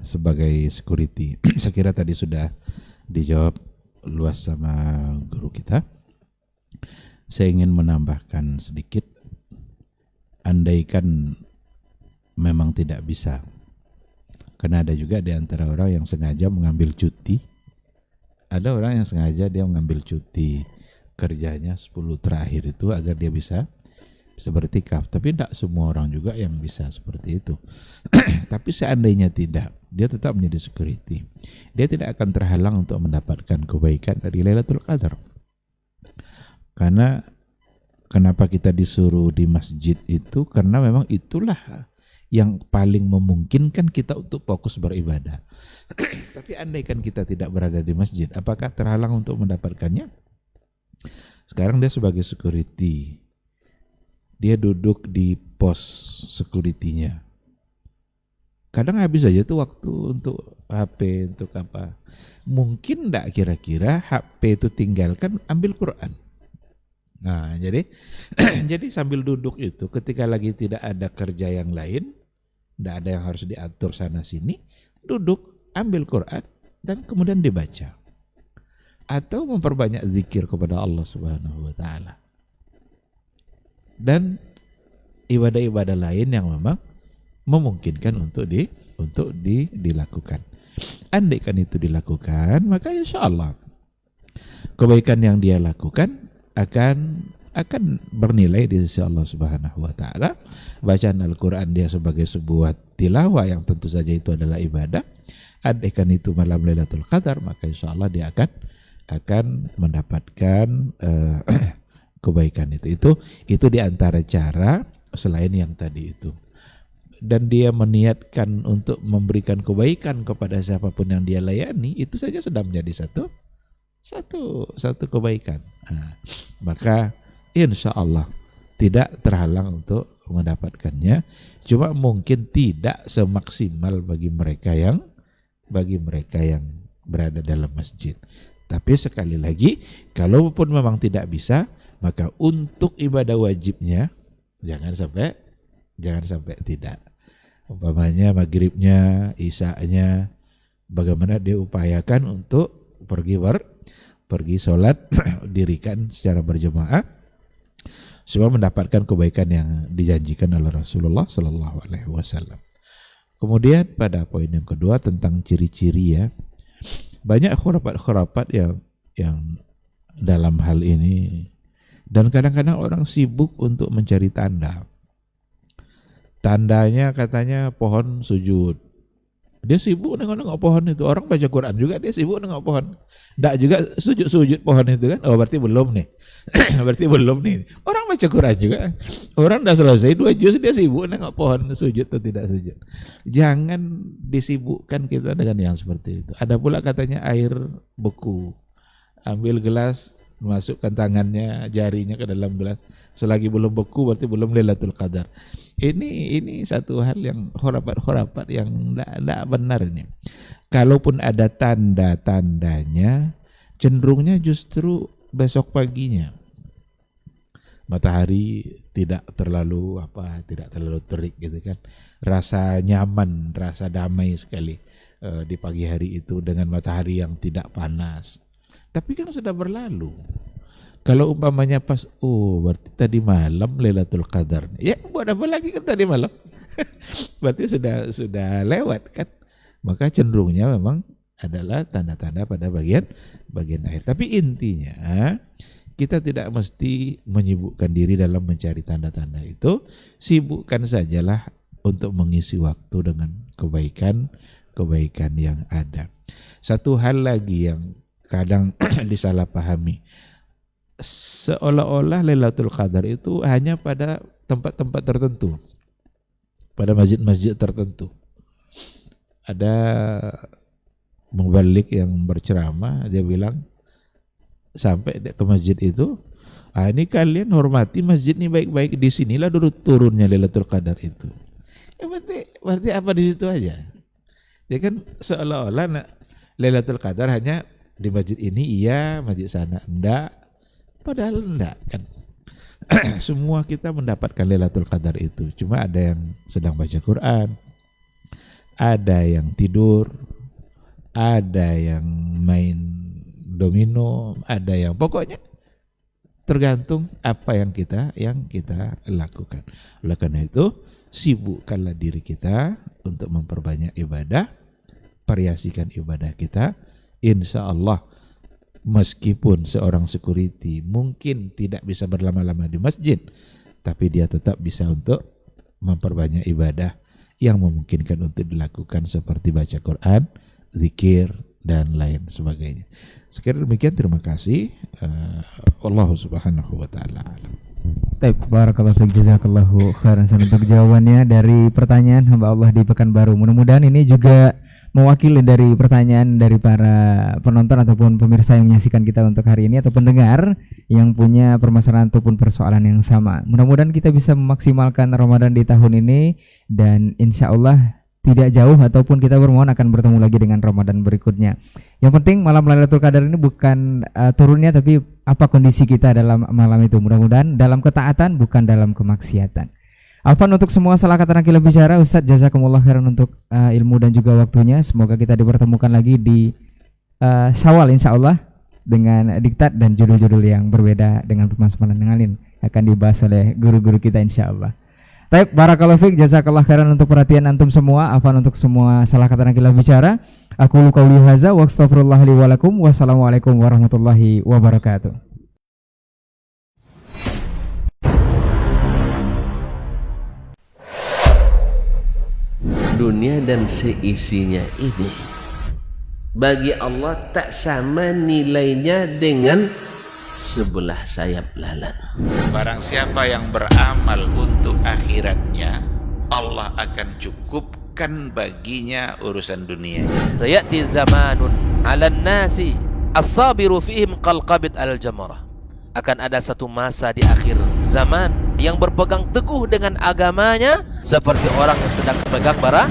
sebagai security. Saya kira tadi sudah dijawab luas sama guru kita. Saya ingin menambahkan sedikit, andaikan memang tidak bisa, karena ada juga di antara orang yang sengaja mengambil cuti. Ada orang yang sengaja dia mengambil cuti kerjanya 10 terakhir itu agar dia bisa beriktikaf. Tapi tidak semua orang juga yang bisa seperti itu. Tapi seandainya tidak, dia tetap menjadi security. Dia tidak akan terhalang untuk mendapatkan kebaikan dari Lailatul Qadar. Karena kenapa kita disuruh di masjid itu? Karena memang itulah yang paling memungkinkan kita untuk fokus beribadah. Tapi andaikan kita tidak berada di masjid, apakah terhalang untuk mendapatkannya? Sekarang dia sebagai security, dia duduk di pos security-nya. Kadang habis aja tuh waktu untuk HP, untuk apa. Mungkin enggak kira-kira HP itu tinggalkan, ambil Quran. Nah, jadi jadi sambil duduk itu ketika lagi tidak ada kerja yang lain, tidak ada yang harus diatur sana sini, duduk, ambil Quran dan kemudian dibaca. Atau memperbanyak zikir kepada Allah Subhanahu wa taala. Dan ibadah-ibadah lain yang memang memungkinkan untuk dilakukan. Andaikan itu dilakukan, maka insya Allah kebaikan yang dia lakukan akan bernilai di sisi Allah Subhanahu wa taala. Bacaan Al-Qur'an dia sebagai sebuah tilawah yang tentu saja itu adalah ibadah. Andaikan itu malam Lailatul Qadar, maka insya Allah dia akan mendapatkan kebaikan itu. Itu di antara cara selain yang tadi itu. Dan dia meniatkan untuk memberikan kebaikan kepada siapapun yang dia layani, itu saja sudah menjadi satu kebaikan. Nah, maka insya Allah tidak terhalang untuk mendapatkannya. Cuma mungkin tidak semaksimal bagi mereka yang berada dalam masjid. Tapi sekali lagi, kalaupun memang tidak bisa, maka untuk ibadah wajibnya jangan sampai tidak. Umpamanya maghribnya, isya-nya, bagaimana dia upayakan untuk pergi sholat, dirikan secara berjemaah, supaya mendapatkan kebaikan yang dijanjikan oleh Rasulullah Sallallahu Alaihi Wasallam. Kemudian pada poin yang kedua tentang ciri-ciri ya, banyak khurafat yang dalam hal ini, dan kadang-kadang orang sibuk untuk mencari tanda. Tandanya katanya pohon sujud. Dia sibuk nengok-nengok pohon itu. Orang baca Quran juga dia sibuk nengok pohon. Nggak juga sujud pohon itu kan. Oh berarti belum nih. Berarti belum nih. Orang baca Quran juga. Orang udah selesai 2 juz dia sibuk nengok pohon sujud atau tidak sujud. Jangan disibukkan kita dengan yang seperti itu. Ada pula katanya air beku. Ambil gelas, masukkan tangannya, jarinya ke dalam gelas. Selagi belum beku berarti belum Lailatul Qadar. Ini satu hal yang khurafat yang tidak benar ini. Kalaupun ada tanda-tandanya, cenderungnya justru besok paginya. Matahari tidak terlalu terik gitu kan. Rasa nyaman, rasa damai sekali di pagi hari itu dengan matahari yang tidak panas. Tapi kan sudah berlalu. Kalau umpamanya pas, berarti tadi malam Lailatul Qadar. Ya buat apa lagi kan tadi malam? Berarti sudah lewat kan? Maka cenderungnya memang adalah tanda-tanda pada bagian akhir. Tapi intinya kita tidak mesti menyibukkan diri dalam mencari tanda-tanda itu. Sibukkan sajalah untuk mengisi waktu dengan kebaikan yang ada. Satu hal lagi yang kadang disalahpahami, seolah-olah Lailatul Qadar itu hanya pada tempat-tempat tertentu, pada masjid-masjid tertentu. Ada mubalik yang berceramah, dia bilang sampai ke masjid itu, ini kalian hormati masjid ini baik-baik, di sinilah dulu turunnya Lailatul Qadar itu. Berarti apa di situ aja? Ya kan seolah-olah Lailatul Qadar hanya di masjid ini iya, masjid sana enggak. Padahal enggak kan. Semua kita mendapatkan Lailatul Qadar itu. Cuma ada yang sedang baca Quran, ada yang tidur, ada yang main domino, ada yang pokoknya tergantung apa yang kita lakukan. Oleh karena itu, sibukkanlah diri kita untuk memperbanyak ibadah, variasikan ibadah kita. Insya Allah, meskipun seorang security mungkin tidak bisa berlama-lama di masjid, tapi dia tetap bisa untuk memperbanyak ibadah yang memungkinkan untuk dilakukan seperti baca Quran, zikir, dan lain sebagainya. Sekiranya demikian, terima kasih. Allah subhanahu wa ta'ala alam. Baik, barakallahu fiik, jazakallahu khairan untuk jawabannya dari pertanyaan hamba Allah di Pekanbaru. Mudah-mudahan ini juga mewakili dari pertanyaan dari para penonton ataupun pemirsa yang menyaksikan kita untuk hari ini atau pendengar yang punya permasalahan ataupun persoalan yang sama. Mudah-mudahan kita bisa memaksimalkan Ramadan di tahun ini dan insya Allah tidak jauh ataupun kita bermohon akan bertemu lagi dengan Ramadan berikutnya. Yang penting malam Lailatul Qadar ini bukan turunnya, tapi apa kondisi kita dalam malam itu. Mudah-mudahan dalam ketaatan bukan dalam kemaksiatan. Afwan untuk semua salah kata nakil bicara, Ustadz jazakumullah khairan untuk ilmu dan juga waktunya. Semoga kita dipertemukan lagi di Syawal insya Allah dengan diktat dan judul-judul yang berbeda dengan permasalahan yang lain akan dibahas oleh guru-guru kita insya Allah. Baik, barakallahu fiik, jazakallah khairan untuk perhatian antum semua. Afwan untuk semua salah kata nakil bicara. Aku qauli hadza wa astaghfirullah li wa lakum. Wassalamualaikum warahmatullahi wabarakatuh. Dunia dan seisinya ini bagi Allah tak sama nilainya dengan sebelah sayap lalat. Barang siapa yang beramal untuk akhiratnya, Allah akan cukupkan baginya urusan dunia. Sayati zamanun 'alan nasi as-sabiru fihim qalqabit al-jamarah. Akan ada satu masa di akhir zaman yang berpegang teguh dengan agamanya seperti orang yang sedang memegang bara